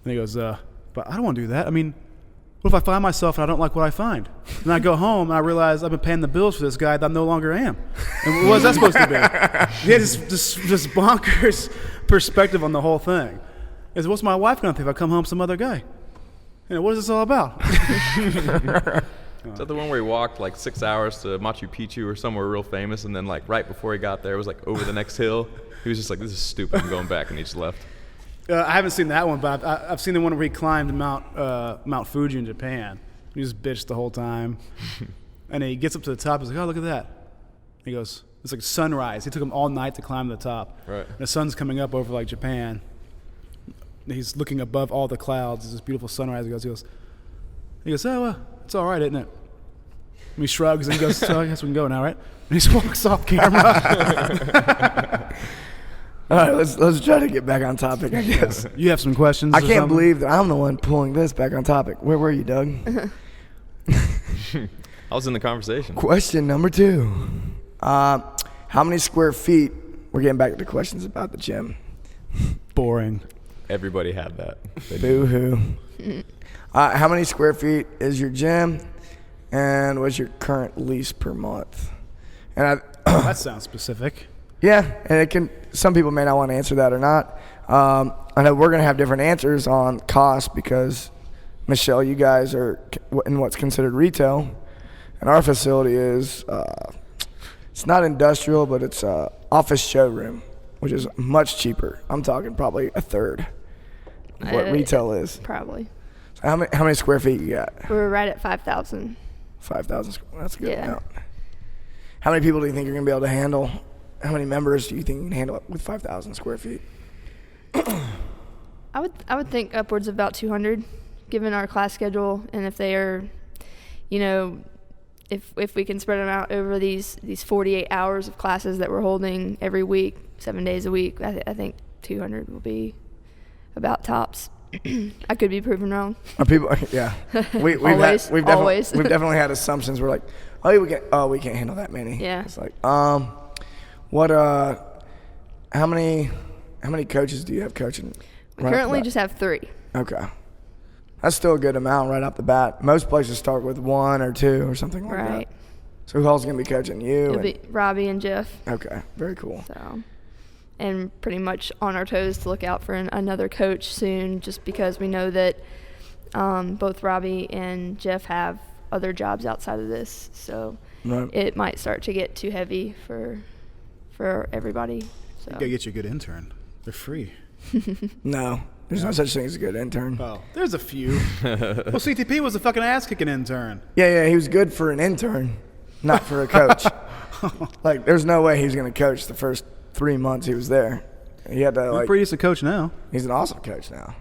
He goes, but I don't want to do that. I mean, what if I find myself and I don't like what I find? And I go home and I realize I've been paying the bills for this guy that I no longer am. And what is that supposed to be? He had this bonkers perspective on the whole thing. He said, what's my wife going to think if I come home some other guy? You know, what is this all about? Is that the one where he walked like 6 hours to Machu Picchu or somewhere real famous, and then like right before he got there, it was like over the next hill? He was just like, this is stupid, I'm going back, and he just left. I haven't seen that one, but I've seen the one where he climbed Mount Fuji in Japan. He just bitched the whole time. And he gets up to the top, he's like, oh, look at that. He goes, it's like sunrise. He took him all night to climb to the top. Right. And the sun's coming up over like Japan. He's looking above all the clouds. There's this beautiful sunrise. He goes, oh, well, it's all right, isn't it? And he shrugs and he goes, so I guess we can go now, right? And he just walks off camera. All right, let's try to get back on topic, I guess. You have some questions? I can't believe that I'm the one pulling this back on topic. Where were you, Doug? I was in the conversation. Question number 2. How many square feet? We're getting back to the questions about the gym. Boring. Everybody had that. Boo-hoo. How many square feet is your gym, and what's your current lease per month? And that sounds specific. Yeah, and it can. Some people may not want to answer that or not. I know we're going to have different answers on cost because, Michelle, you guys are in what's considered retail, and our facility is, it's not industrial, but it's office showroom, which is much cheaper. I'm talking probably a third of what retail is. Probably. So how many square feet you got? We're right at 5,000. 5,000. That's a good amount. How many people do you think you're going to be able to handle? How many members do you think you can handle with 5,000 square feet? I would think upwards of about 200, given our class schedule, and if they are, you know, if we can spread them out over these 48 hours of classes that we're holding every week, 7 days a week, I think 200 will be about tops. I could be proven wrong. People, yeah. We've definitely had assumptions. We're like, we can't handle that many. Yeah. It's like, how many coaches do you have coaching? We currently just have 3. Okay. That's still a good amount right off the bat. Most places start with 1 or 2 or something like that. Right. So who else is going to be coaching you? It'll be Robbie and Jeff. Okay, very cool. So, and pretty much on our toes to look out for another coach soon, just because we know that both Robbie and Jeff have other jobs outside of this. So it might start to get too heavy for everybody. So. You gotta get you a good intern. They're free. No, there's no such thing as a good intern. Oh, there's a few. Well, CTP was a fucking ass-kicking intern. Yeah, he was good for an intern, not for a coach. Like, there's no way he was going to coach the first 3 months he was there. He had to, He's a pretty decent coach now. He's an awesome coach now.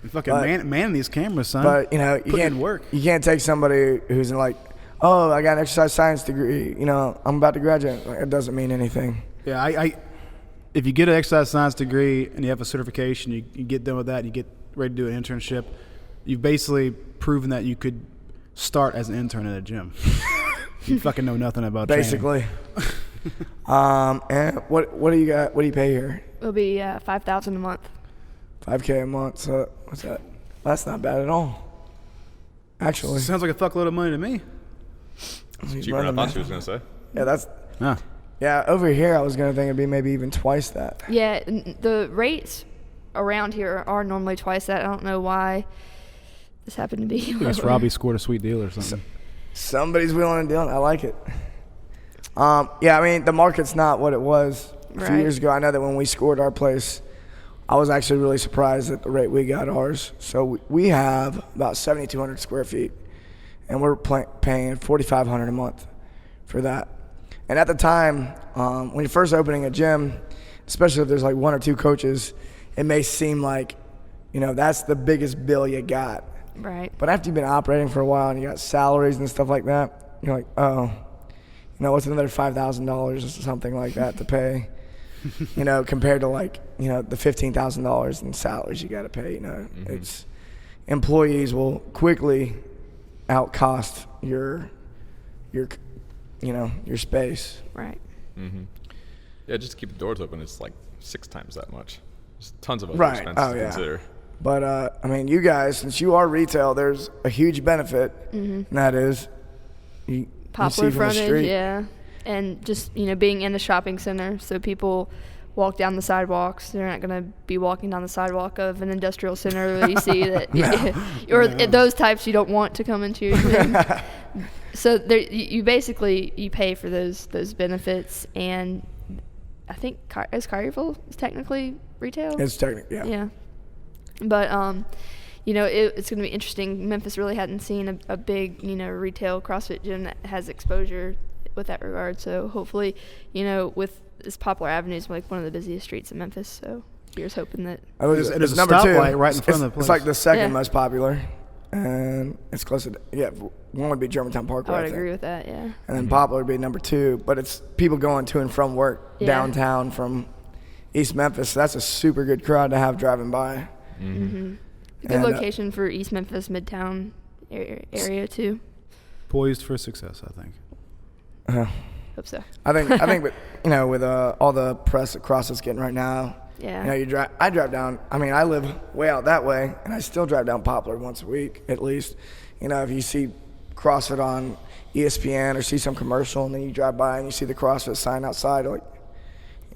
And fucking manning these cameras, son. But, you know, you can't take somebody who's in like, oh, I got an exercise science degree, you know, I'm about to graduate. Like, it doesn't mean anything. Yeah, if you get an exercise science degree and you have a certification, you get done with that and you get ready to do an internship, you've basically proven that you could start as an intern at a gym. You fucking know nothing about basically. And what do you got? What do you pay here? It'll be $5,000 a month. $5K a month. So what's that? That's not bad at all. Actually, sounds like a fuckload of money to me. It's cheaper than I thought she was gonna say. Yeah, that's. Yeah, over here I was gonna think it'd be maybe even twice that. Yeah, the rates around here are normally twice that. I don't know why this happened to be. I guess Robbie scored a sweet deal or something. Somebody's willing to do it. I like it. Yeah, I mean the market's not what it was a few years ago. I know that when we scored our place, I was actually really surprised at the rate we got ours. So we have about 7,200 square feet, and we're paying $4,500 a month for that. And at the time, when you're first opening a gym, especially if there's like 1 or 2 coaches, it may seem like, you know, that's the biggest bill you got. Right. But after you've been operating for a while and you got salaries and stuff like that, you're like, oh, you know, what's another $5,000 or something like that to pay? You know, compared to like, you know, the $15,000 in salaries you got to pay. You know, it's employees will quickly outcost your you know, your space. Right. Yeah, just to keep the doors open, it's like 6 times that much. There's tons of other Right. expenses Oh, to yeah. consider. But, I mean, you guys, since you are retail, there's a huge benefit, and that is you Poplar see from the frontage, street. yeah. And just, being in a shopping center, so people walk down the sidewalks. They're not going to be walking down the sidewalk of an industrial center that you see that, those types you don't want to come into your gym. So you basically, you pay for those benefits, and I think is Collierville technically retail? It's technically, yeah. Yeah. But, it's going to be interesting. Memphis really hadn't seen a big, retail CrossFit gym that has exposure with that regard. So hopefully, with this Poplar Avenue is like one of the busiest streets in Memphis. So here's hoping that. There's a number 2 stoplight right in front of the place. It's like the second Yeah. most popular, and it's close to one would be Germantown Parkway. I would think. agree with that. Yeah. And then Poplar would be number 2, but it's people going to and from work downtown from East Memphis. So that's a super good crowd to have driving by. Mm-hmm. A good location for East Memphis Midtown area too. Poised for success, I think. Hope so. I think, but with all the press that CrossFit's getting right now, yeah. I drive down. I mean, I live way out that way, and I still drive down Poplar once a week at least. If you see CrossFit on ESPN or see some commercial, and then you drive by and you see the CrossFit sign outside,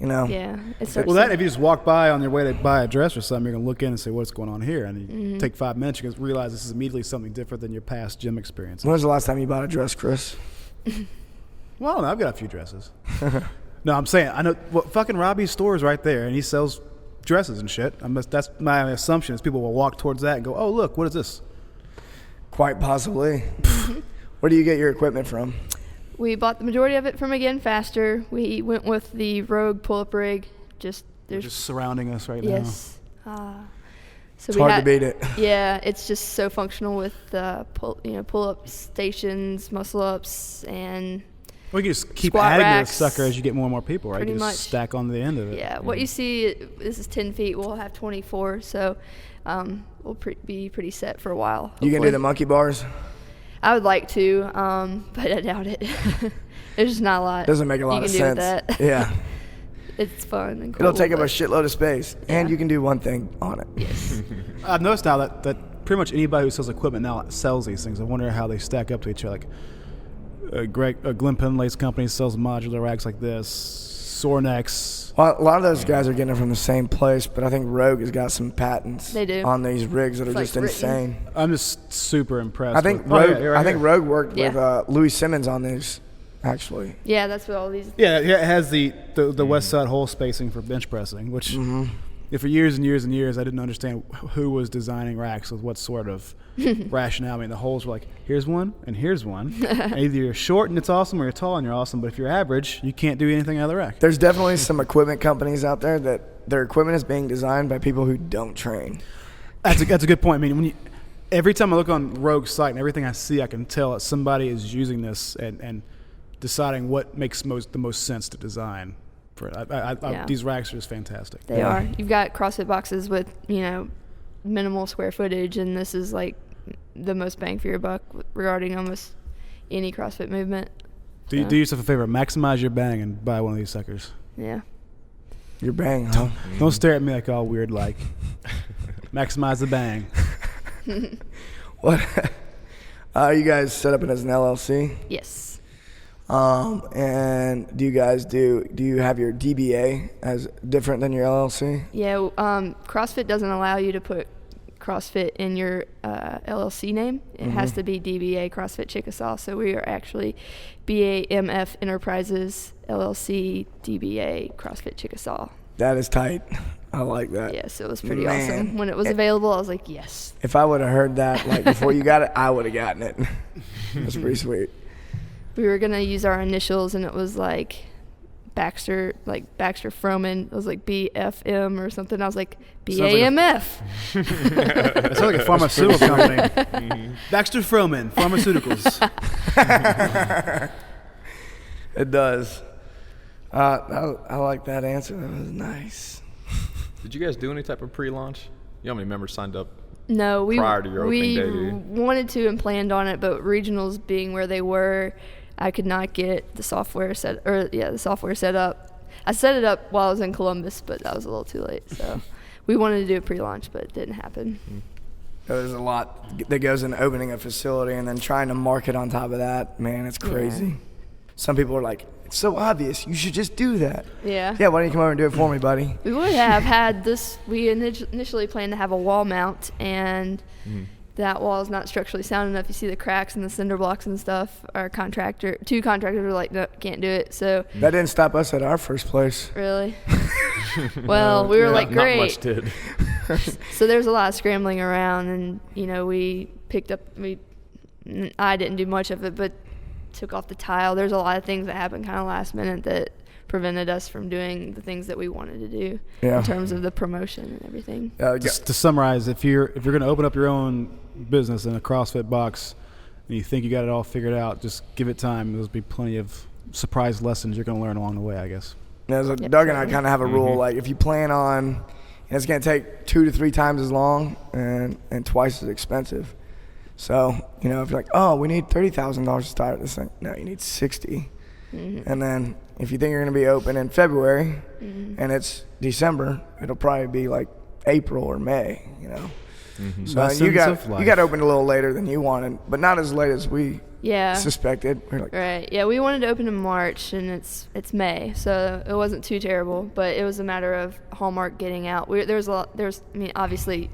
Yeah. Well, if you just walk by on your way to buy a dress or something, you're gonna look in and say, "What's going on here?" And you take 5 minutes, you're gonna realize this is immediately something different than your past gym experience. When was the last time you bought a dress, Chris? Well, I've got a few dresses. No, I'm saying I know. Well, fucking Robbie's store is right there, and he sells dresses and shit. That's my assumption is people will walk towards that and go, "Oh, look, what is this?" Quite possibly. Where do you get your equipment from? We bought the majority of it from Again Faster. We went with the Rogue pull-up rig. They're just surrounding us right yes. now. So it's hard to beat it. Yeah, it's just so functional with pull-up stations, muscle-ups, and Well, you can just keep squat adding racks, to the sucker as you get more and more people, right? pretty You just much. stack on the end of it. Yeah, what you see, this is 10 feet. We'll have 24, so we'll be pretty set for a while. You can do the monkey bars? I would like to, but I doubt it. There's just not a lot. Doesn't make a lot you of can sense. do with that. Yeah. It's fun and cool. It'll take up a but- shitload of space, and you can do one thing on it. Yes. I've noticed now that pretty much anybody who sells equipment now sells these things. I wonder how they stack up to each other. Like Glenn Penley's company sells modular racks like this, Sornex. Well, a lot of those guys are getting it from the same place, but I think Rogue has got some patents They do. on these rigs that It's are like just written. insane. I'm just super impressed. I think with, Rogue. right I think here. Rogue worked Yeah. with Louis Simmons on these, actually. Yeah, that's what all these. Yeah, it has the west side hole spacing for bench pressing, which for years and years and years I didn't understand who was designing racks with what sort of rationale. I mean, the holes were like, here's one and here's one. And either you're short and it's awesome, or you're tall and you're awesome. But if you're average, you can't do anything out of the rack. There's definitely some equipment companies out there that their equipment is being designed by people who don't train. That's a good point. I mean, every time I look on Rogue's site and everything I see, I can tell that somebody is using this and deciding what makes the most sense to design. For it. These racks are just fantastic. They are. You've got CrossFit boxes with minimal square footage, and this is like the most bang for your buck regarding almost any CrossFit movement. Do yourself a favor, maximize your bang and buy one of these suckers. Yeah. Your bang, huh? Don't stare at me like all weird like. Maximize the bang. What? You guys set up it as an LLC? Yes. And do you have your DBA as different than your LLC? Yeah. CrossFit doesn't allow you to put CrossFit in your LLC name. It has to be DBA CrossFit Chickasaw. So we are actually BAMF Enterprises LLC DBA CrossFit Chickasaw. That is tight. I like that. Yes, it was pretty awesome. When it was available, I was like, yes. If I would have heard that before you got it, I would have gotten it. That's pretty sweet. We were gonna use our initials, and it was like Baxter Froman. It was like BFM or something. I was like BAMF. It sounds like a pharmaceutical company. Baxter Froman Pharmaceuticals. It does. I like that answer. That was nice. Did you guys do any type of pre-launch? You know how many members signed up? No, prior to your opening day? Wanted to and planned on it, but regionals being where they were, I could not get the software set up. I set it up while I was in Columbus, but that was a little too late. So we wanted to do a pre-launch, but it didn't happen. There's a lot that goes into opening a facility and then trying to market on top of that. Man, it's crazy. Yeah. Some people are like, it's so obvious. You should just do that. Yeah. Yeah, why don't you come over and do it for me, buddy? We would have had this. We initially planned to have a wall mount, and that wall is not structurally sound enough. You see the cracks and the cinder blocks and stuff. Our two contractors were like, no, can't do it. So that didn't stop us at our first place. Really? Well, we were like, great. Not much did. So there's a lot of scrambling around, and we picked up. I didn't do much of it, but took off the tile. There's a lot of things that happened kind of last minute that prevented us from doing the things that we wanted to do in terms of the promotion and everything. Just to summarize, if you're going to open up your own business in a CrossFit box and you think you got it all figured out, just give it time. There'll be plenty of surprise lessons you're going to learn along the way, I guess. Yeah, so Doug and I kind of have a rule, like if you plan on, and it's going to take 2 to 3 times as long and twice as expensive. So, if you're like, oh, we need $30,000 to start this thing. No, you need 60. And then if you think you're going to be open in February and it's December, it'll probably be like April or May, So you got opened a little later than you wanted, but not as late as we suspected. We're like, right. Yeah, we wanted to open in March, and it's May, so it wasn't too terrible, but it was a matter of Hallmark getting out. Obviously,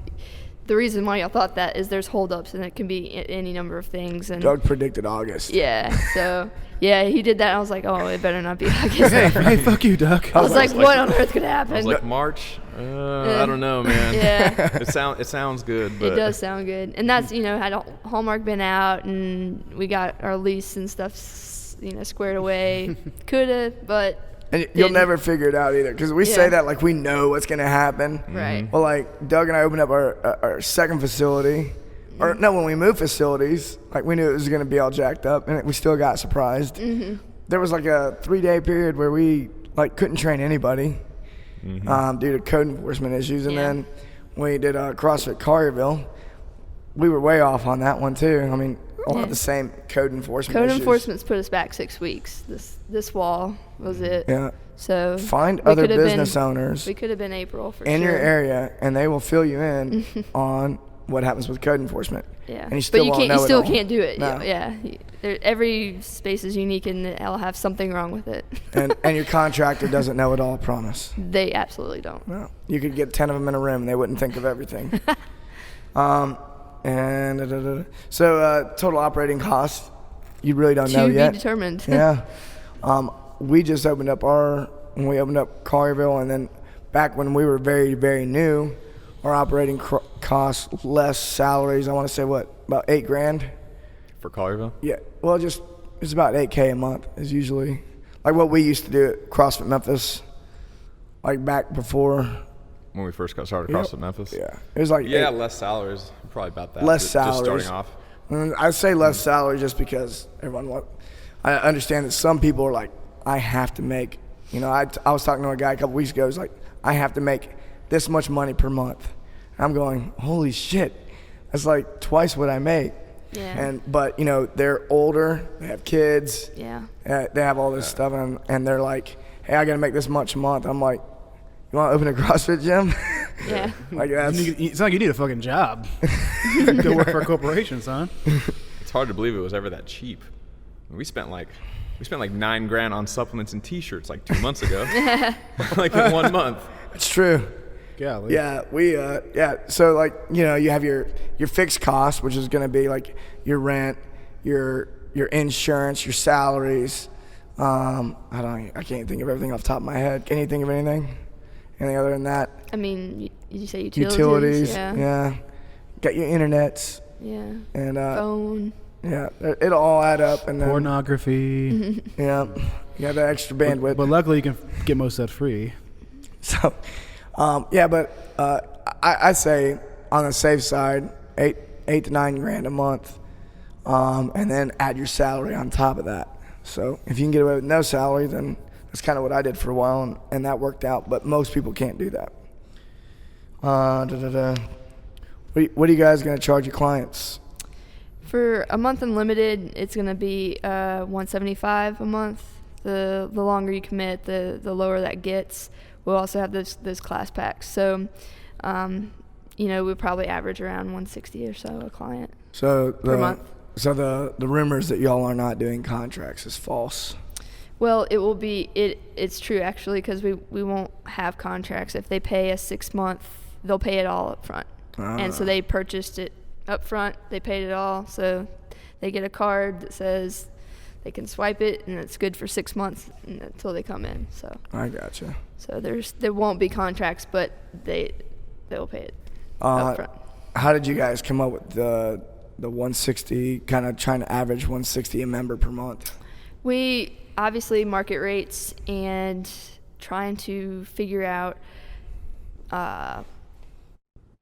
the reason why y'all thought that is there's holdups, and it can be any number of things. And Doug predicted August. Yeah, so he did that. And I was like, oh, it better not be August. hey, fuck you, Doug. I was like, what on earth could happen? I was like, March? I don't know, man. Yeah. It sounds good, but it does sound good, and that's had Hallmark been out, and we got our lease and stuff, squared away. Coulda, but. And you'll never figure it out either, because we say that like we know what's going to happen. Right. Well, like Doug and I opened up our second facility, or no, when we moved facilities, like we knew it was going to be all jacked up, and we still got surprised. There was like a 3-day period where we like couldn't train anybody due to code enforcement issues, and then we did CrossFit Collierville. We were way off on that one too. I mean, all the same code enforcement issues. Code enforcement's put us back 6 weeks. This wall was it. Yeah. So find other business owners. We could have been April for in sure. your area, and they will fill you in on what happens with code enforcement. Yeah. And you still but you still can't do it. No. Yeah. Every space is unique, and it'll have something wrong with it. and your contractor doesn't know it all, I promise. They absolutely don't. No. You could get 10 of them in a room, and they wouldn't think of everything. So total operating costs, you really don't know yet. To be determined. Yeah. We just opened up when we opened up Collierville, and then back when we were very, very new, our operating costs, less salaries, I want to say about $8,000 for Collierville. Yeah. Well, it's about $8K a month is usually like what we used to do at CrossFit Memphis, like back before. When we first got started CrossFit Memphis. Yeah. It was like less salaries, probably about that. Less salaries. Just starting off. I say less salary just because I understand that some people are like, I have to make, I was talking to a guy a couple weeks ago, he's like, I have to make this much money per month. And I'm going, holy shit, that's like twice what I make. Yeah. But they're older, they have kids. Yeah. They have all this stuff, and they're like, hey, I got to make this much a month. I'm like, you want to open a CrossFit gym? Yeah. Like it's like you need a fucking job. Go work for a corporation, son. It's hard to believe it was ever that cheap. We spent like $9,000 on supplements and T-shirts like 2 months ago. Like in 1 month. It's true. Golly. Yeah, we so like you have your fixed costs, which is going to be like your rent, your insurance, your salaries. I can't think of everything off the top of my head. Can you think of anything other than that? I mean, you say utilities. Utilities. Yeah. Got your internets. Yeah. And phone. Yeah, it'll all add up, and then pornography. Yeah, you got that extra bandwidth. But luckily, you can get most of that free. So, I say on the safe side, $8,000 to $9,000 a month, and then add your salary on top of that. So if you can get away with no salary, then that's kind of what I did for a while, and that worked out. But most people can't do that. What are you guys going to charge your clients? For a month unlimited, it's going to be $175 a month. The longer you commit, the lower that gets. We'll also have those class packs. So, we probably average around 160 or so a client per month. So the rumors that y'all are not doing contracts is false. Well, it will be. It's true actually, because we won't have contracts. If they pay us 6 months, they'll pay it all up front. And so they purchased it up front. They paid it all. So they get a card that says they can swipe it, and it's good for 6 months until they come in. So I gotcha. So there won't be contracts, but they'll pay it up front. How did you guys come up with the 160, kind of trying to average 160 a member per month? We obviously market rates and trying to figure out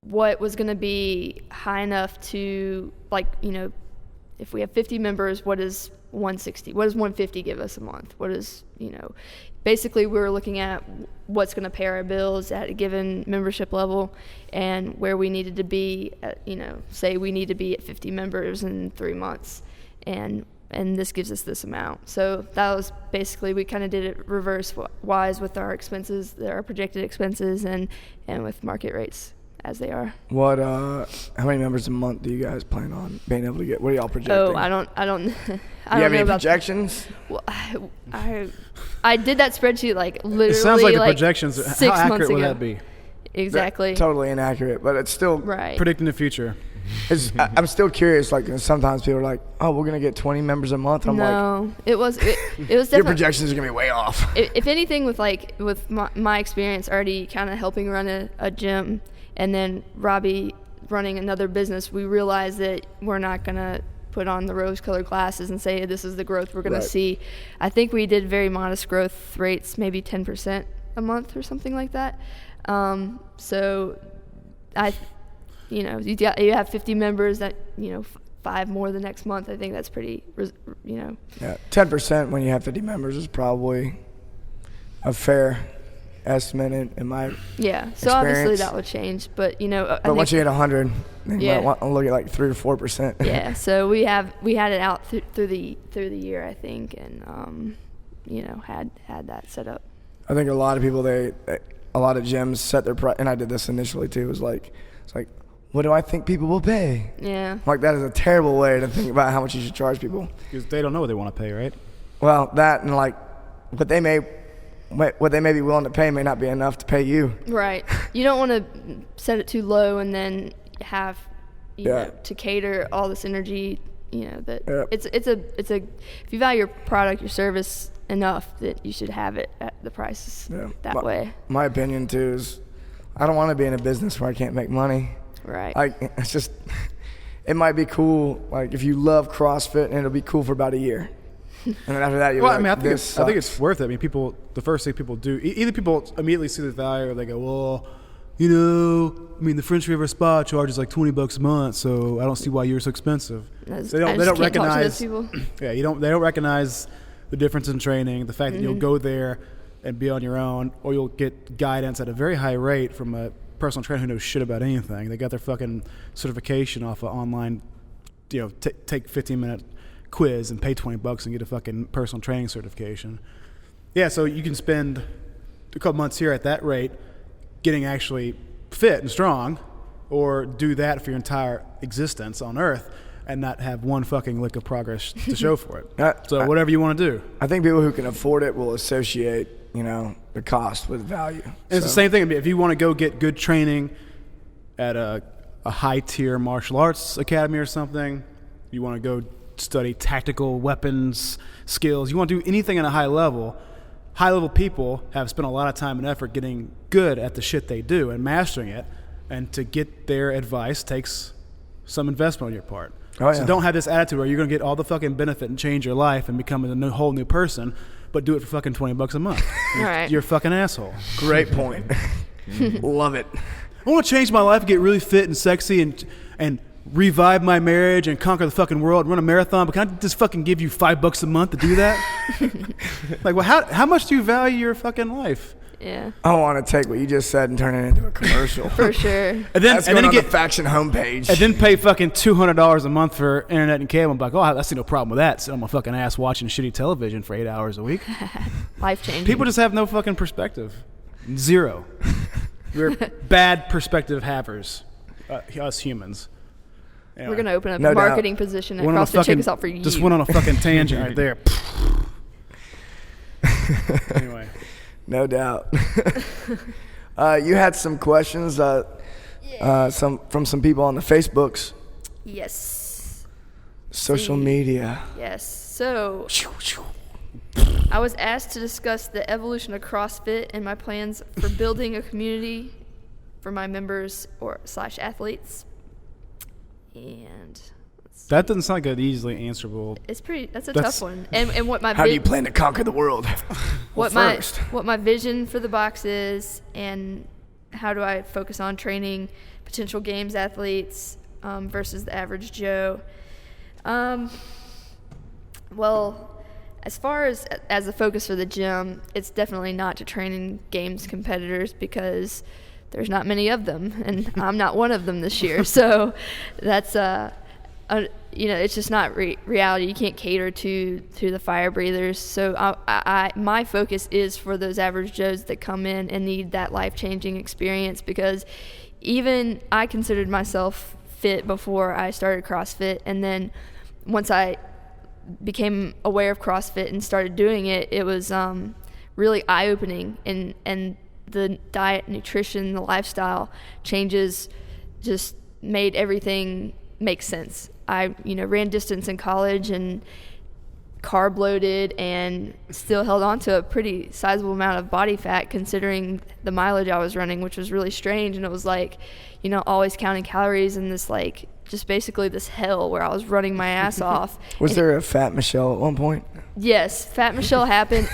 what was going to be high enough to, if we have 50 members, what is 160? What does 150 give us a month? What is, basically we were looking at what's going to pay our bills at a given membership level and where we needed to be at, say we need to be at 50 members in 3 months, and this gives us this amount. So that was basically, we kind of did it reverse wise with our expenses, our projected expenses, and with market rates as they are. What how many members a month do you guys plan on being able to get? What are y'all projecting? Oh, I don't do you have any projections? Well, I did that spreadsheet literally. It sounds like the projections. 6 How months accurate ago. would that be? Exactly. Totally inaccurate, but it's still right. Predicting the future. I'm still curious. Sometimes people are like, "Oh, we're gonna get 20 members a month." I'm like, it was definitely. Your projections are gonna be way off. If anything, with my experience already kind of helping run a gym, and then Robbie running another business, we realized that we're not gonna put on the rose-colored glasses and say this is the growth we're gonna see. I think we did very modest growth rates, maybe 10% a month or something like that. So you have 50 members that 5 more the next month. I think that's pretty. Yeah, 10% when you have 50 members is probably a fair estimate in my So obviously that would change, but but once you hit 100, then you might want to look at 3 or 4%. Yeah, so we had it out through the year, I think, and had that set up. I think a lot of people a lot of gyms set their price, and I did this initially too. It's like, what do I think people will pay? Yeah. That is a terrible way to think about how much you should charge people. Because they don't know what they want to pay, right? Well, that and what they may be willing to pay may not be enough to pay you. Right. You don't want to set it too low and then have to cater all this energy. It's a if you value your product, your service enough, that you should have it at the prices that way. My opinion too is, I don't want to be in a business where I can't make money. Right. It's just, it might be cool, if you love CrossFit, and it'll be cool for about a year. And then after that, I think it's worth it. I mean, the first thing people do, either people immediately see the value, or they go, well, the French River Spa charges $20 a month, so I don't see why you're so expensive. They don't recognize. They don't recognize the difference in training, the fact that you'll go there and be on your own, or you'll get guidance at a very high rate from a personal trainer who knows shit about anything. They got their fucking certification off of online, take 15-minute quiz and pay $20 and get a fucking personal training certification. Yeah, so you can spend a couple months here at that rate getting actually fit and strong, or do that for your entire existence on Earth and not have one fucking lick of progress to show for it. So whatever you want to do. I think people who can afford it will associate, the cost with value. And it's the same thing. If you want to go get good training at a high-tier martial arts academy or something, you want to go study tactical weapons skills, you want to do anything at a high level people have spent a lot of time and effort getting good at the shit they do and mastering it, and to get their advice takes some investment on your part. So don't have this attitude where you're going to get all the fucking benefit and change your life and become a whole new person, but do it for fucking $20 a month. You're a fucking asshole. Great point. Love it. I want to change my life, get really fit and sexy, and revive my marriage and conquer the fucking world and run a marathon, but can I just fucking give you $5 a month to do that? Well, how much do you value your fucking life? Yeah. I want to take what you just said and turn it into a commercial. For sure. And then, That's and going then on get, the faction homepage. And then pay fucking $200 a month for internet and cable. I'm like, oh, I see no problem with that. Sit on my fucking ass watching shitty television for 8 hours a week. Life-changing. People just have no fucking perspective. Zero. We're bad perspective havers, us humans. Anyway. We're going to open up a marketing position at CrossFit Chickasaw for you. Just went on a fucking tangent right there. Anyway. No doubt. You had some questions from some people on the Facebooks. Yes. Social media. Yes. So I was asked to discuss the evolution of CrossFit and my plans for building a community for my members / athletes. And that doesn't sound like an easily answerable. That's a tough one. And what my how do you plan to conquer the world? What my vision for the box is, and how do I focus on training potential games athletes versus the average Joe. Well, as far as the focus for the gym, it's definitely not to training games competitors because there's not many of them, and I'm not one of them this year. So that's it's just not reality. You can't cater to the fire breathers. So my focus is for those average Joes that come in and need that life-changing experience, because even I considered myself fit before I started CrossFit, and then once I became aware of CrossFit and started doing it, it was really eye-opening, and the diet, nutrition, the lifestyle changes just made everything make sense. I ran distance in college and carb loaded and still held on to a pretty sizable amount of body fat considering the mileage I was running, which was really strange. And it was like, always counting calories in this just basically this hell where I was running my ass off. Was there a Fat Michelle at one point? Yes, Fat Michelle happened.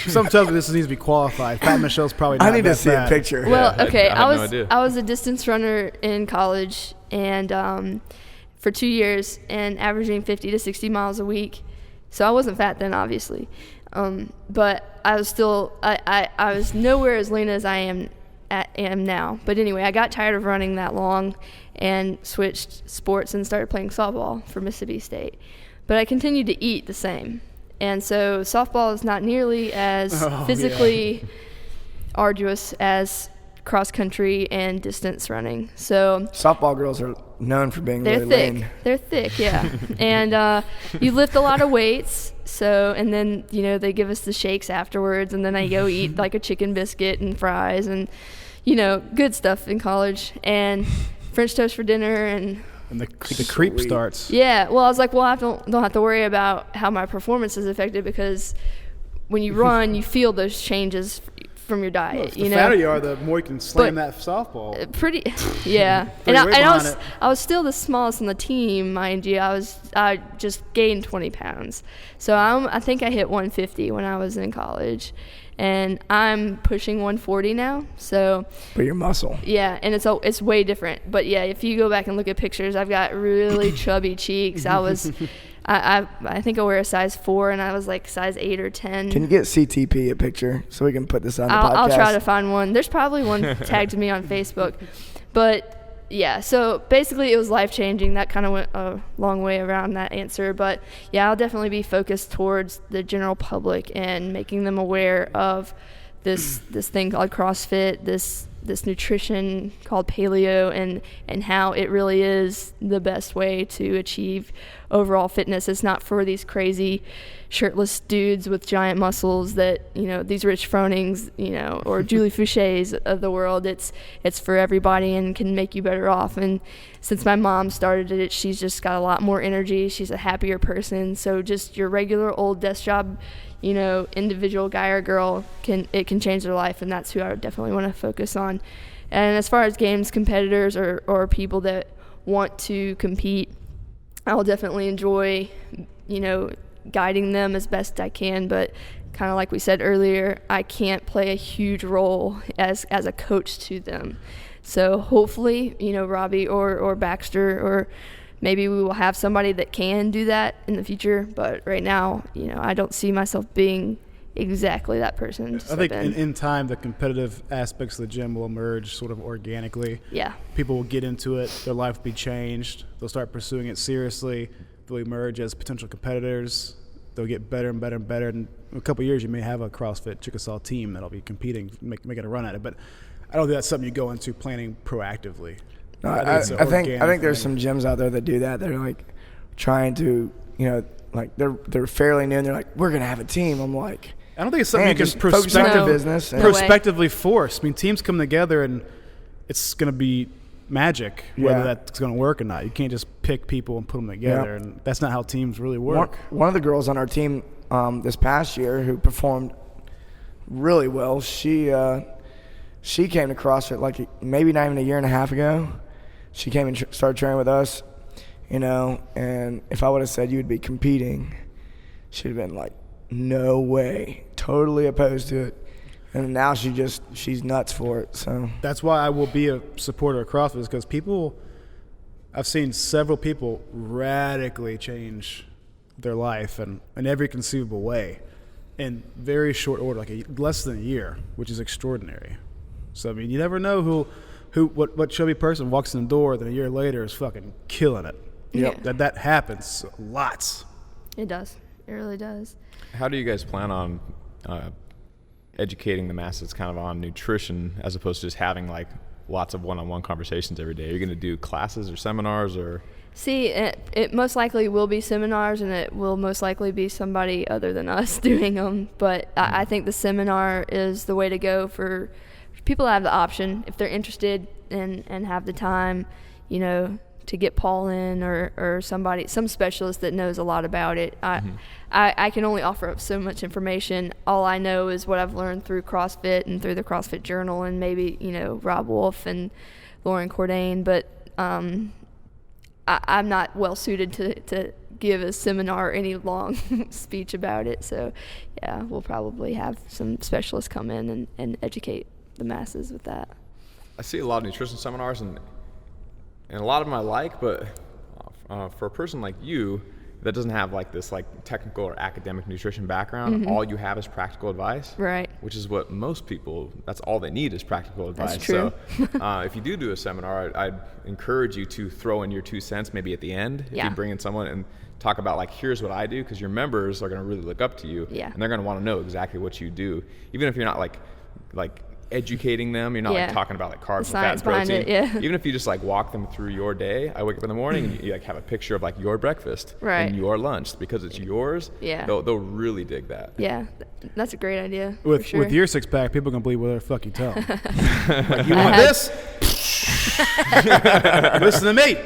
Sometimes this needs to be qualified. Fat Michelle's probably not I need that to see bad. a picture. Well, okay, I have no idea. I was a distance runner in college, and for 2 years, and averaging 50 to 60 miles a week. So I wasn't fat then, obviously, but I was still I was nowhere as lean as I am now. But anyway, I got tired of running that long and switched sports and started playing softball for Mississippi State. But I continued to eat the same. And so softball is not nearly as physically arduous as cross country and distance running. So softball girls are known for being they're really thick. lean. They're thick, yeah. And you lift a lot of weights. So, and then, they give us the shakes afterwards, and then I go eat like a chicken biscuit and fries and, good stuff in college, and French toast for dinner, and the creep starts. Yeah, well, I was like, well, I don't have to worry about how my performance is affected, because when you run, you feel those changes from your diet. The fatter you are, the more you can slam that softball. Yeah. And I was still the smallest on the team, mind you. I just gained 20 pounds. So I think I hit 150 when I was in college. And I'm pushing 140 now. So. But your muscle. Yeah, and it's way different. But yeah, if you go back and look at pictures, I've got really chubby cheeks. I think I wear a size 4, and I was like size 8 or 10. Can you get CTP a picture so we can put this on the podcast? I'll try to find one. There's probably one tagged to me on Facebook. But yeah, so basically it was life-changing. That kind of went a long way around that answer. But yeah, I'll definitely be focused towards the general public and making them aware of this thing called CrossFit, this nutrition called paleo, and how it really is the best way to achieve overall fitness. It's not for these crazy shirtless dudes with giant muscles that, these Rich Fronings, or Julie Fouchés of the world. It's for everybody and can make you better off. And since my mom started it, she's just got a lot more energy. She's a happier person. So just your regular old desk job, individual guy or girl can change their life, and that's who I would definitely want to focus on. And as far as games competitors or people that want to compete, I'll definitely enjoy, guiding them as best I can, but kind of like we said earlier, I can't play a huge role as a coach to them. So hopefully, Robbie or Baxter, or maybe we will have somebody that can do that in the future, but right now, I don't see myself being exactly that person. I think in time, the competitive aspects of the gym will emerge sort of organically. Yeah. People will get into it. Their life will be changed. They'll start pursuing it seriously. They'll emerge as potential competitors. They'll get better and better and better. And in a couple of years, you may have a CrossFit Chickasaw team that'll be competing, making a run at it. But I don't think that's something you go into planning proactively. No, I think there's some gyms out there that do that. They're like trying to, like they're fairly new and they're like, we're gonna have a team. I'm like, I don't think it's something you can prospectively force. I mean, teams come together and it's going to be magic whether that's going to work or not. You can't just pick people and put them together, and that's not how teams really work. One of the girls on our team this past year who performed really well, she came to CrossFit like maybe not even a year and a half ago. She came and started training with us, and if I would have said you would be competing, she'd have been like, no way, totally opposed to it. And now she's nuts for it. So that's why I will be a supporter of CrossFit, because I've seen several people radically change their life and in every conceivable way in very short order, like less than a year, which is extraordinary. So I mean, you never know what chubby person walks in the door that a year later is fucking killing it. Yeah. That happens lots. It does. It really does. How do you guys plan on educating the masses kind of on nutrition as opposed to just having like lots of one-on-one conversations every day? Are you going to do classes or seminars or? See, it most likely will be seminars, and it will most likely be somebody other than us doing them. But I think the seminar is the way to go for people to have the option if they're interested and have the time, to get Paul in or some specialist that knows a lot about it. I can only offer up so much information. All I know is what I've learned through CrossFit and through the CrossFit Journal and maybe, Rob Wolf and Lauren Cordain. But I'm not well suited to give a seminar or any long speech about it. So, yeah, we'll probably have some specialists come in and educate the masses with that. I see a lot of nutrition seminars, and a lot of them I like, but for a person like you that doesn't have like this like technical or academic nutrition background, all you have is practical advice. Right. Which is what most people, that's all they need is practical advice. That's true. So if you do a seminar, I'd encourage you to throw in your 2 cents maybe at the end. If you bring in someone and talk about like, here's what I do, because your members are going to really look up to you. Yeah. And they're going to want to know exactly what you do. Even if you're not like educating them, you're not like talking about like carbs and fat and protein. Even if you just like walk them through your day. I wake up in the morning and you like have a picture of like your breakfast and your lunch, because it's yours. They'll really dig that. Yeah, that's a great idea. With your 6-pack, people can believe whatever the fuck you tell them. Like, you want this? Listen to me.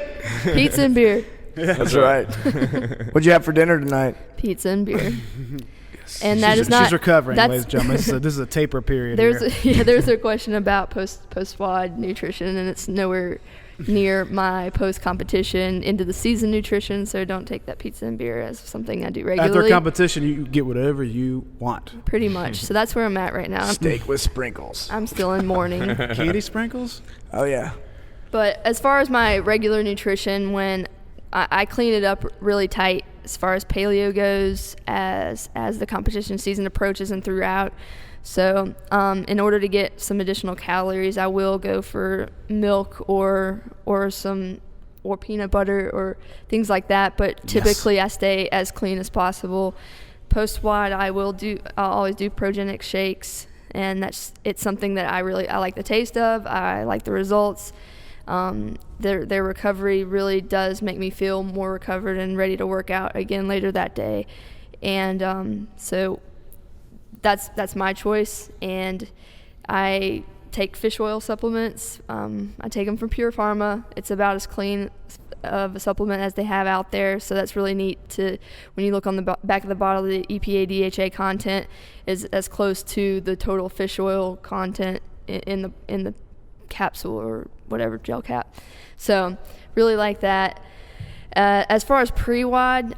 Pizza and beer. That's right. What'd you have for dinner tonight? Pizza and beer. And she's recovering, ladies and gentlemen. This is a taper period. There's a question about post WOD nutrition, and it's nowhere near my post competition into the season nutrition. So don't take that pizza and beer as something I do regularly. After competition, you get whatever you want. Pretty much. So that's where I'm at right now. Steak with sprinkles. I'm still in mourning. Candy sprinkles? Oh yeah. But as far as my regular nutrition, when I clean it up really tight as far as paleo goes as the competition season approaches and throughout. So in order to get some additional calories, I will go for milk or peanut butter or things like that. But typically I stay as clean as possible. Post-WOD, I'll always do progenic shakes, and it's something that I like the taste of. I like the results. Their recovery really does make me feel more recovered and ready to work out again later that day. And so that's my choice. And I take fish oil supplements. I take them from Pure Pharma. It's about as clean of a supplement as they have out there. So that's really neat when you look on the back of the bottle, the EPA DHA content is as close to the total fish oil content in the capsule or whatever gel cap. So really like that. As far as pre-WOD,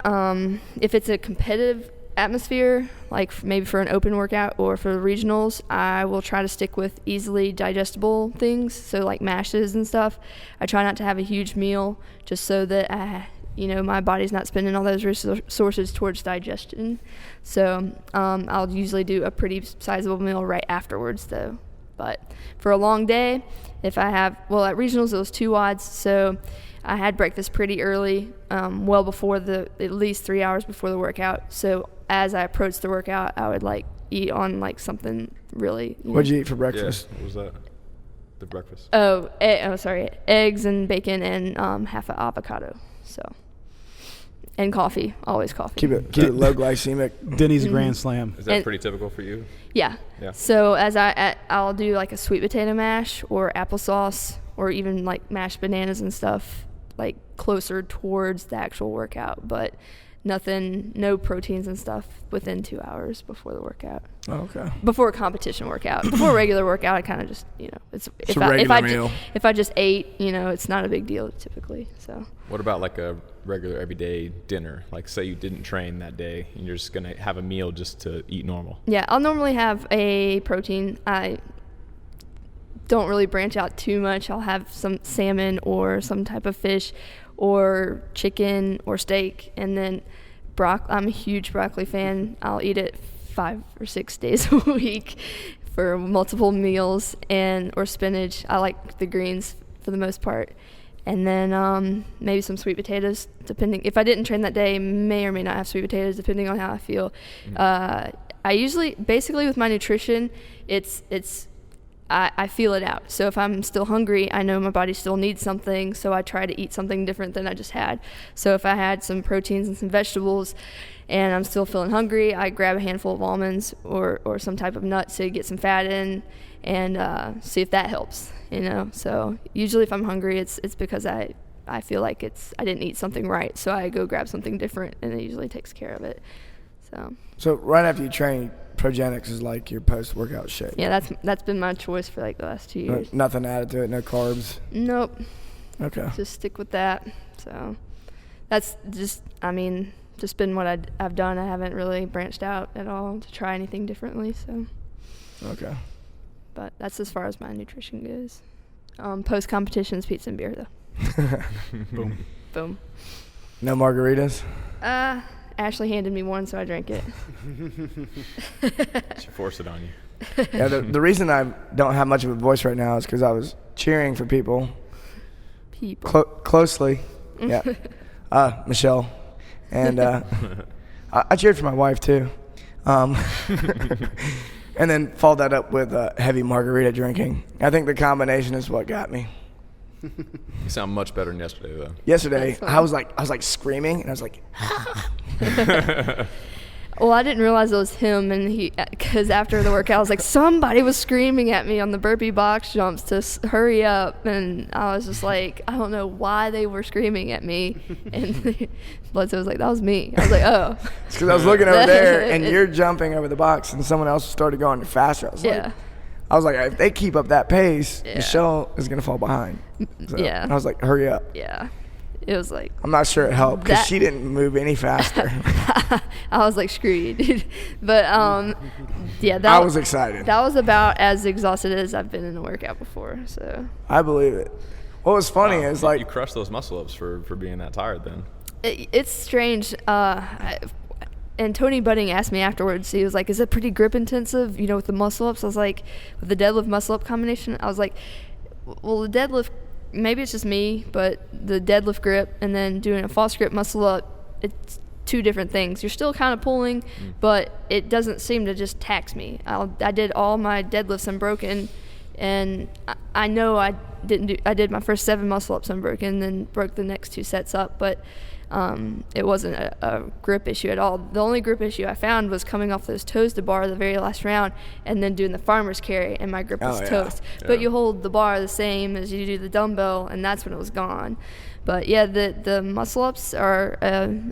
if it's a competitive atmosphere, like maybe for an open workout or for regionals, I will try to stick with easily digestible things, so like mashes and stuff. I try not to have a huge meal just so that my body's not spending all those resources towards digestion. So I'll usually do a pretty sizable meal right afterwards, though. But for a long day, if I have, at regionals it was 2 WODs, so I had breakfast pretty early, well before at least 3 hours before the workout. So as I approached the workout, I would eat on something really. What'd you eat for breakfast? Yeah, what was that? The breakfast? Eggs and bacon and half an avocado. So, and coffee, always coffee. Keep it low glycemic. Denny's Grand Slam. Is that pretty typical for you? Yeah. So as I'll do a sweet potato mash or applesauce or even mashed bananas and stuff closer towards the actual workout, but no proteins and stuff within 2 hours before the workout. Oh, okay. Before a competition workout. Before a regular workout, I kind of just, it's a regular meal. If I just ate, it's not a big deal typically. So. What about a regular everyday dinner? Say you didn't train that day and you're just gonna have a meal just to eat normal. Yeah, I'll normally have a protein. I don't really branch out too much. I'll have some salmon or some type of fish or chicken or steak, and then I'm a huge broccoli fan. I'll eat it 5 or 6 days a week for multiple meals, or spinach. I like the greens for the most part. And then maybe some sweet potatoes, depending. If I didn't train that day, may or may not have sweet potatoes, depending on how I feel. I usually, basically with my nutrition, I feel it out. So if I'm still hungry, I know my body still needs something, so I try to eat something different than I just had. So if I had some proteins and some vegetables and I'm still feeling hungry, I grab a handful of almonds or some type of nut to get some fat in and see if that helps, So usually if I'm hungry, it's because I feel like I didn't eat something right, so I go grab something different, and it usually takes care of it. So right after you train, Progenics is your post-workout shake. Yeah, that's been my choice for the last 2 years. Nothing added to it, no carbs? Nope. Okay. Just stick with that. So that's just been what I've done. I haven't really branched out at all to try anything differently. So. Okay. But that's as far as my nutrition goes. Post-competitions, pizza and beer, though. Boom. No margaritas? Ashley handed me one, so I drank it. She forced it on you. Yeah, the reason I don't have much of a voice right now is because I was cheering for people. Closely. Yeah. Michelle. And I cheered for my wife, too. And then followed that up with heavy margarita drinking. I think the combination is what got me. You sound much better than yesterday, though. Yesterday, I was screaming, and I was like, Well, I didn't realize it was him, and because after the workout, I was like, somebody was screaming at me on the burpee box jumps to hurry up, and I was just like, I don't know why they were screaming at me, and Bledsoe was like, that was me. I was like, oh. It's because I was looking over there, and you're jumping over the box, and someone else started going faster. I was like, if they keep up that pace, Michelle is going to fall behind. So, yeah. And I was like, hurry up. Yeah. It was like... I'm not sure it helped because she didn't move any faster. I was like, screw you, dude. But, yeah. I was excited. That was about as exhausted as I've been in a workout before, so... I believe it. What was funny is you crushed those muscle-ups for being that tired then. It's strange. And Tony Budding asked me afterwards, he was like, is it pretty grip intensive, with the muscle-ups? I was like, with the deadlift muscle-up combination? I was like, well, the deadlift, maybe it's just me, but the deadlift grip and then doing a false grip muscle-up, it's two different things. You're still kind of pulling, but it doesn't seem to just tax me. I did all my deadlifts unbroken, and I know I did my first 7 muscle-ups unbroken, then broke the next 2 sets up, but it wasn't a grip issue at all. The only grip issue I found was coming off those toes to bar the very last round and then doing the farmer's carry, and my grip was toast. Yeah. But you hold the bar the same as you do the dumbbell, and that's when it was gone. But yeah, the muscle-ups are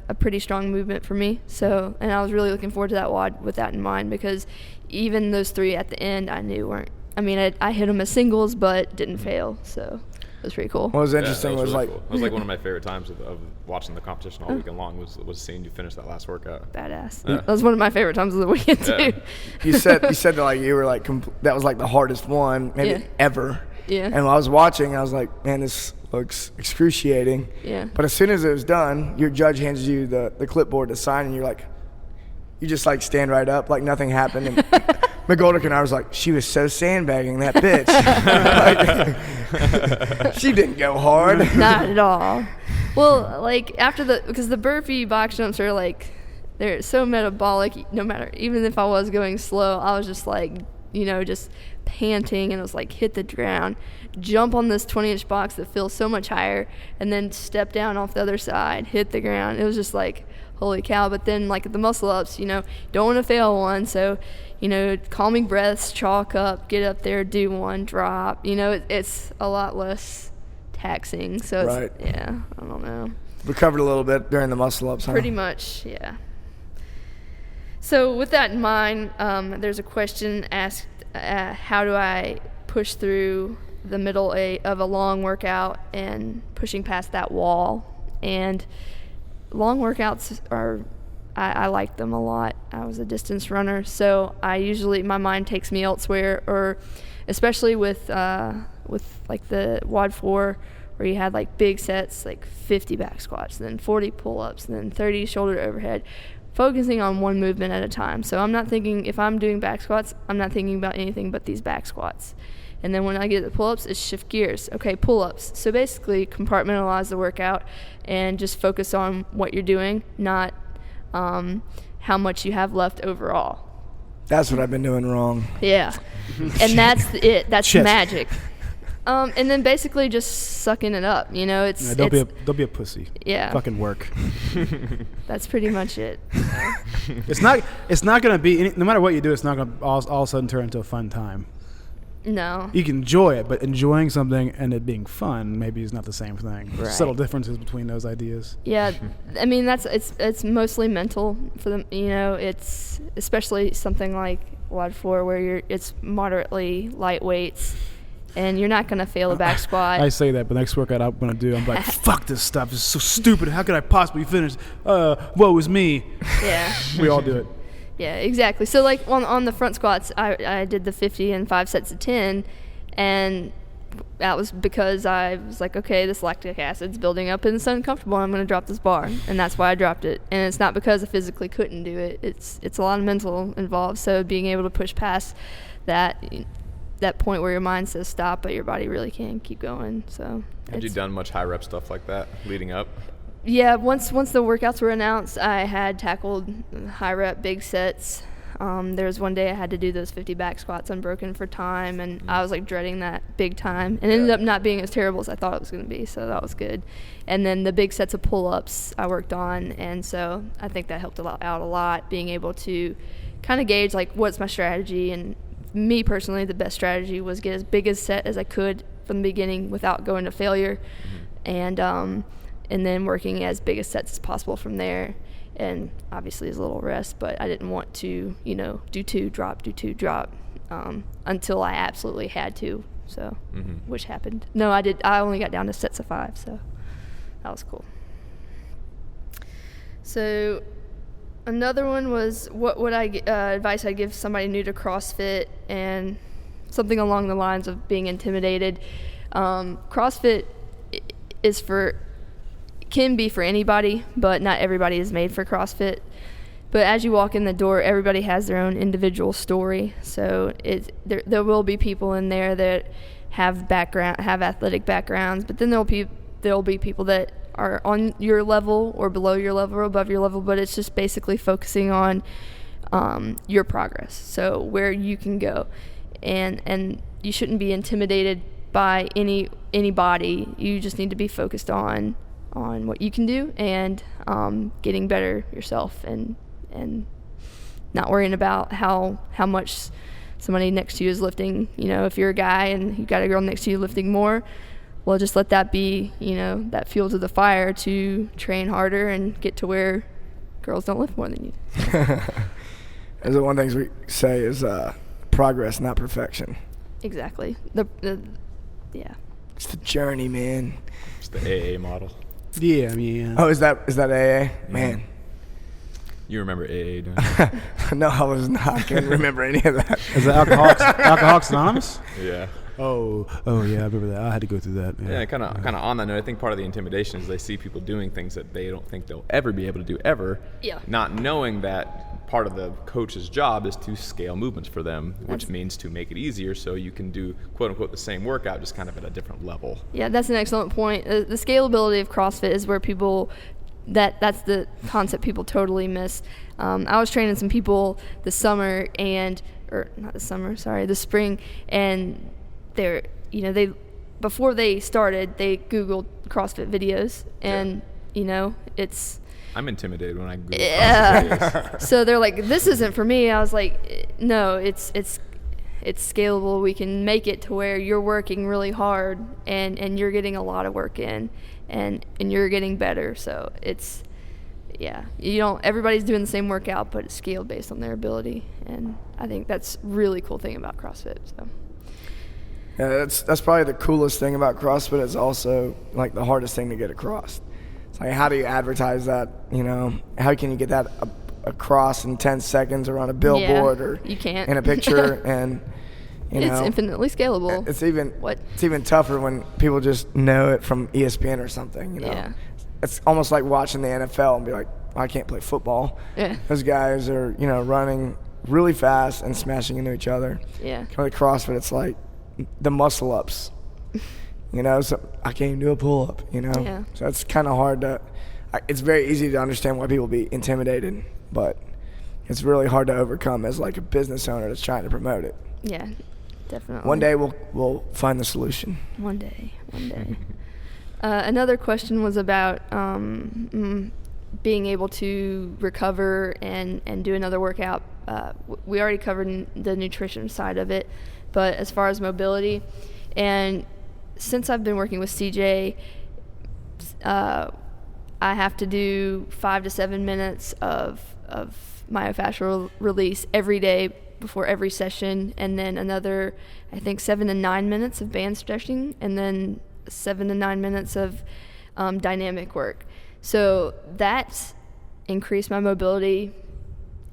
a pretty strong movement for me. So, and I was really looking forward to that WOD with that in mind, because even those 3 at the end I knew weren't. I mean, I hit them as singles, but didn't fail. So. It was pretty cool. What was interesting was really cool. It was like one of my favorite times of watching the competition all weekend long was seeing you finish that last workout. Badass. Yeah. That was one of my favorite times of the weekend too. You said that you were that was the hardest one maybe ever. Yeah. And while I was watching, I was like, man, this looks excruciating. Yeah. But as soon as it was done, your judge hands you the clipboard to sign, and you're like, you just like stand right up like nothing happened. And Mcgoldrick and I was like, she was so sandbagging, that bitch. Like, she didn't go hard. Not at all. Well, like because the burpee box jumps are like, they're so metabolic. No matter, even if I was going slow, I was just like, just panting, and it was like hit the ground, jump on this 20-inch box that feels so much higher, and then step down off the other side, hit the ground. It was just like, holy cow. But then like the muscle ups, don't want to fail one, so calming breaths, chalk up, get up there, do one, drop. It's a lot less taxing. So right. Yeah, I don't know. Recovered a little bit during the muscle ups, huh? Pretty much, yeah. So with that in mind, there's a question asked, how do I push through the middle of a long workout and pushing past that wall? And long workouts I like them a lot. I was a distance runner, so my mind takes me elsewhere, or especially with like the WOD 4, where you had like big sets, like 50 back squats, then 40 pull-ups, then 30 shoulder overhead, focusing on one movement at a time. So I'm not thinking, if I'm doing back squats, I'm not thinking about anything but these back squats. And then when I get the pull-ups, it's shift gears. Okay, pull-ups. So basically compartmentalize the workout and just focus on what you're doing, not how much you have left overall. That's what I've been doing wrong. Yeah. And that's it. That's Shit. magic. And then basically just sucking it up. Don't be a pussy. Yeah. Fucking work. That's pretty much it. It's not gonna be no matter what you do. It's not gonna all of a sudden turn into a fun time. No. You can enjoy it, but enjoying something and it being fun maybe is not the same thing. There's subtle differences between those ideas. Yeah, I mean it's mostly mental for them. It's especially something like WOD 4 where it's moderately light weights. And you're not going to fail a back squat. I say that, but the next workout I'm going to do, I'm like, fuck this stuff. It's so stupid. How could I possibly finish? Woe is me. Yeah. We all do it. Yeah, exactly. So, like, on the front squats, I did the 50 and 5 sets of 10. And that was because I was like, okay, this lactic acid's building up and it's uncomfortable. I'm going to drop this bar. And that's why I dropped it. And it's not because I physically couldn't do it. It's a lot of mental involved. So being able to push past that point where your mind says stop, but your body really can keep going. So had you done much high rep stuff like that leading up? Yeah, once the workouts were announced, I had tackled high rep big sets. There was one day I had to do those 50 back squats unbroken for time, and I was like dreading that big time, and ended up not being as terrible as I thought it was going to be, so that was good. And then the big sets of pull-ups I worked on, and so I think that helped out a lot, being able to kind of gauge like what's my strategy. And me personally, the best strategy was get as big a set as I could from the beginning without going to failure, and then working as big a sets as possible from there. And obviously as a little rest, but I didn't want to, do two drop until I absolutely had to. So, which happened. No, I did. I only got down to sets of 5, so that was cool. So another one was what would advice I'd give somebody new to CrossFit, and something along the lines of being intimidated. CrossFit can be for anybody, but not everybody is made for CrossFit. But as you walk in the door, everybody has their own individual story. So there will be people in there that have athletic backgrounds, but then there'll be people that are on your level or below your level or above your level, but it's just basically focusing on your progress, so where you can go. And you shouldn't be intimidated by anybody. You just need to be focused on what you can do and getting better yourself, and not worrying about how much somebody next to you is lifting. If you're a guy and you've got a girl next to you lifting more, well, just let that be, that fuel to the fire to train harder and get to where girls don't lift more than you. That's the one thing we say is progress, not perfection. Exactly. Yeah. It's the journey, man. It's the AA model. Yeah. Oh, is that AA? Man. You remember AA, don't you? No, I was not. I can't remember any of that. Is it Alcoholics Anonymous? Yeah. Oh, yeah, I remember that. I had to go through that. Yeah, kind of on that note, I think part of the intimidation is they see people doing things that they don't think they'll ever be able to do ever. Yeah. Not knowing that part of the coach's job is to scale movements for them, which means to make it easier so you can do quote unquote the same workout just kind of at a different level. Yeah, that's an excellent point. The scalability of CrossFit is where people that's the concept people totally miss. I was training some people this summer the spring, and they're, before they started, they Googled CrossFit videos, and, it's... I'm intimidated when I Google CrossFit videos. So they're like, this isn't for me. I was like, no, it's scalable. We can make it to where you're working really hard, and you're getting a lot of work in, and you're getting better. So it's, everybody's doing the same workout, but it's scaled based on their ability, and I think that's really cool thing about CrossFit. So. Yeah, that's probably the coolest thing about CrossFit. It's also like the hardest thing to get across. It's like, how do you advertise that? How can you get that across in 10 seconds or on a billboard or you can't. in a picture? And it's infinitely scalable. It's even tougher when people just know it from ESPN or something. Yeah. It's almost like watching the NFL and be like, I can't play football. Yeah. Those guys are running really fast and smashing into each other. Yeah. Kind of CrossFit, it's like the muscle ups, so I can't even do a pull up, Yeah. So it's kind of hard it's very easy to understand why people be intimidated, but it's really hard to overcome as like a business owner that's trying to promote it. Yeah, definitely. One day we'll find the solution. One day. Another question was about being able to recover and do another workout. We already covered the nutrition side of it, but as far as mobility, and since I've been working with CJ, I have to do 5 to 7 minutes of myofascial release every day before every session, and then another, I think, 7 to 9 minutes of band stretching, and then 7 to 9 minutes of dynamic work. So that's increased my mobility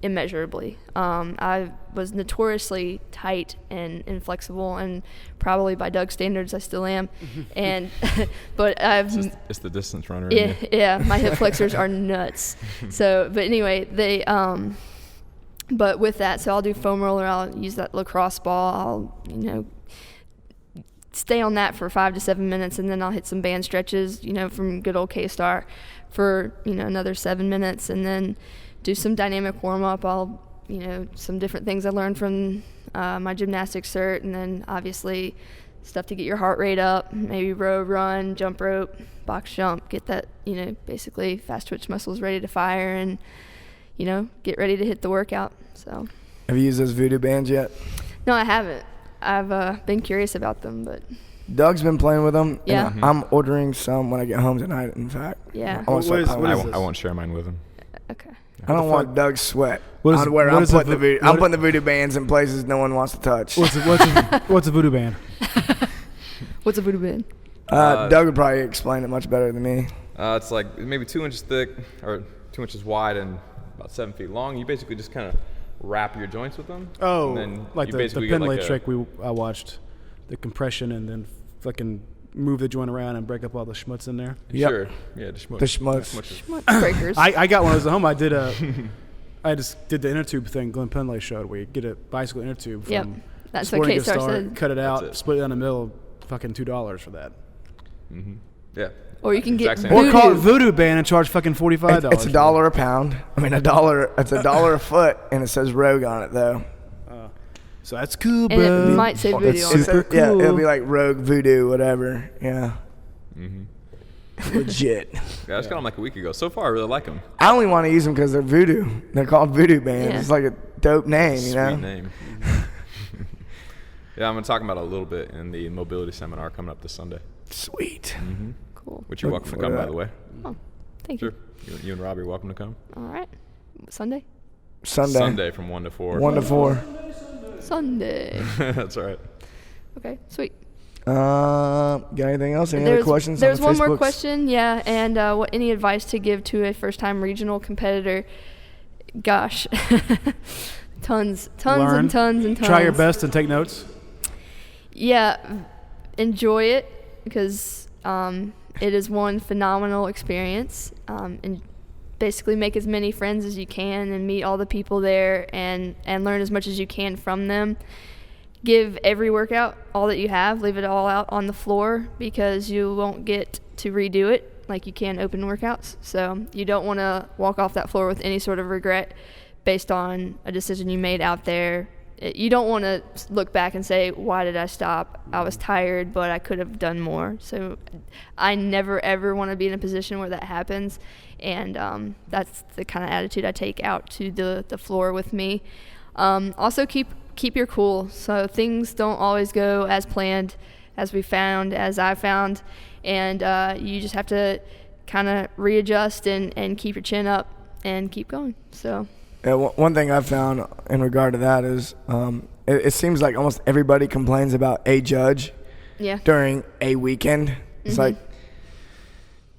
immeasurably. I was notoriously tight and inflexible, and probably by Doug's standards I still am. And but it's the distance runner. Yeah, my hip flexors are nuts. So, but anyway, they but with that, so I'll do foam roller. I'll use that lacrosse ball. I'll stay on that for 5 to 7 minutes, and then I'll hit some band stretches, from good old K-Star for another 7 minutes, and then do some dynamic warm-up. I'll, some different things I learned from my gymnastics cert, and then obviously stuff to get your heart rate up, maybe row, run, jump rope, box jump, get that, basically fast twitch muscles ready to fire, and, get ready to hit the workout. So. Have you used those Voodoo Bands yet? No, I haven't. I've been curious about them, but. Doug's been playing with them. Yeah. And I'm ordering some when I get home tonight, in fact. Yeah. I won't share mine with him. Okay. I don't want Doug's sweat on where I'm putting the Voodoo Bands in places no one wants to touch. What's a Voodoo Band? What's a Voodoo Band? Doug would probably explain it much better than me. It's like maybe 2 inches thick or 2 inches wide and about 7 feet long. You basically just kind of wrap your joints with them. Oh, and then like you the pendulum trick I watched, the compression and then fucking move the joint around and break up all the schmutz in there. Yep. Sure. Yeah, the schmutz. The schmutz. Schmutz breakers. I got one of those at home. I just did the inner tube thing Glenn Pendley showed, where you get a bicycle inner tube from Yep. That's what Sporting Goods K-Star store, said. cut it out, split it down the middle, fucking $2 for that. Mm-hmm. Yeah. Or you can get Or call it Voodoo Band and charge fucking $45. It's $1 a pound. I mean, $1. It's $1 a foot, and it says Rogue on it though. So that's cool, And bro. it might say Voodoo That's on it. super cool. Yeah, it'll be like Rogue Voodoo, whatever. Yeah. Mm-hmm. Legit. Yeah, I just got them like a week ago. So far, I really like them. I only want to use them because they're voodoo. They're called Voodoo Bands. Yeah. It's like a dope name, Sweet name. Yeah, I'm going to talk about it a little bit in the mobility seminar coming up this Sunday. Sweet. Mm-hmm. Cool. Which you're welcome to come, by the way. Oh, thank you. You and Robbie are welcome to come. All right. Sunday? Sunday from 1 to 4. 1 to 4. Sunday. That's right. Okay, sweet. Got anything else? Any other questions? There's on the one more Facebooks? question, yeah. And any advice to give to a first-time regional competitor? Gosh, tons Learn. and tons. Try your best and take notes. Yeah, enjoy it because it is one phenomenal experience. And basically make as many friends as you can and meet all the people there and learn as much as you can from them. Give every workout all that you have. Leave it all out on the floor because you won't get to redo it like you can open workouts. So you don't want to walk off that floor with any sort of regret based on a decision you made out there. You don't want to look back and say, why did I stop? I was tired, but I could have done more. So I never, ever want to be in a position where that happens. And that's the kind of attitude I take out to the floor with me. Also, keep your cool. So things don't always go as planned, as I found. And you just have to kind of readjust and keep your chin up and keep going. So. Yeah, one thing I've found in regard to that is it seems like almost everybody complains about a judge during a weekend. It's like,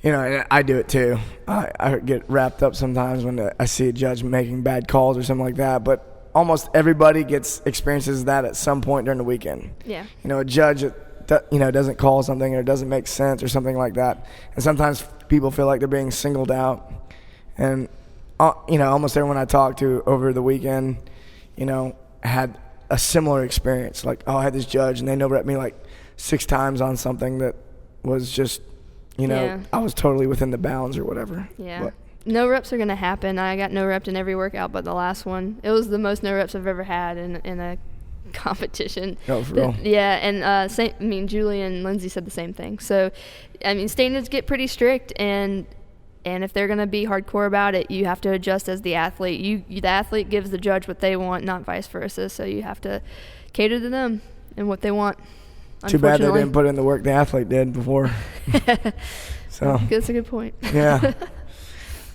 you know, and I do it too. I get wrapped up sometimes when I see a judge making bad calls or something like that, but almost everybody experiences that at some point during the weekend. Yeah. You know, a judge doesn't call something or doesn't make sense or something like that. And sometimes people feel like they're being singled out. And almost everyone I talked to over the weekend, had a similar experience. Like, I had this judge, and they no-rep me like 6 times on something that was just, I was totally within the bounds or whatever. Yeah. But, no reps are going to happen. I got no reps in every workout but the last one. It was the most no reps I've ever had in a competition. Oh, for real? Yeah, and Julie and Lindsay said the same thing. So, standards get pretty strict, and if they're going to be hardcore about it, you have to adjust as the athlete. The athlete gives the judge what they want, not vice versa. So you have to cater to them and what they want. Too bad they didn't put in the work the athlete did before. So that's a good point. Yeah.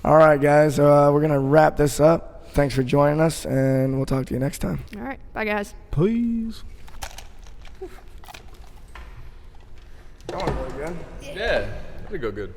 All right, guys. We're going to wrap this up. Thanks for joining us, and we'll talk to you next time. All right. Bye, guys. Please. That went really good. Yeah. It'll go good.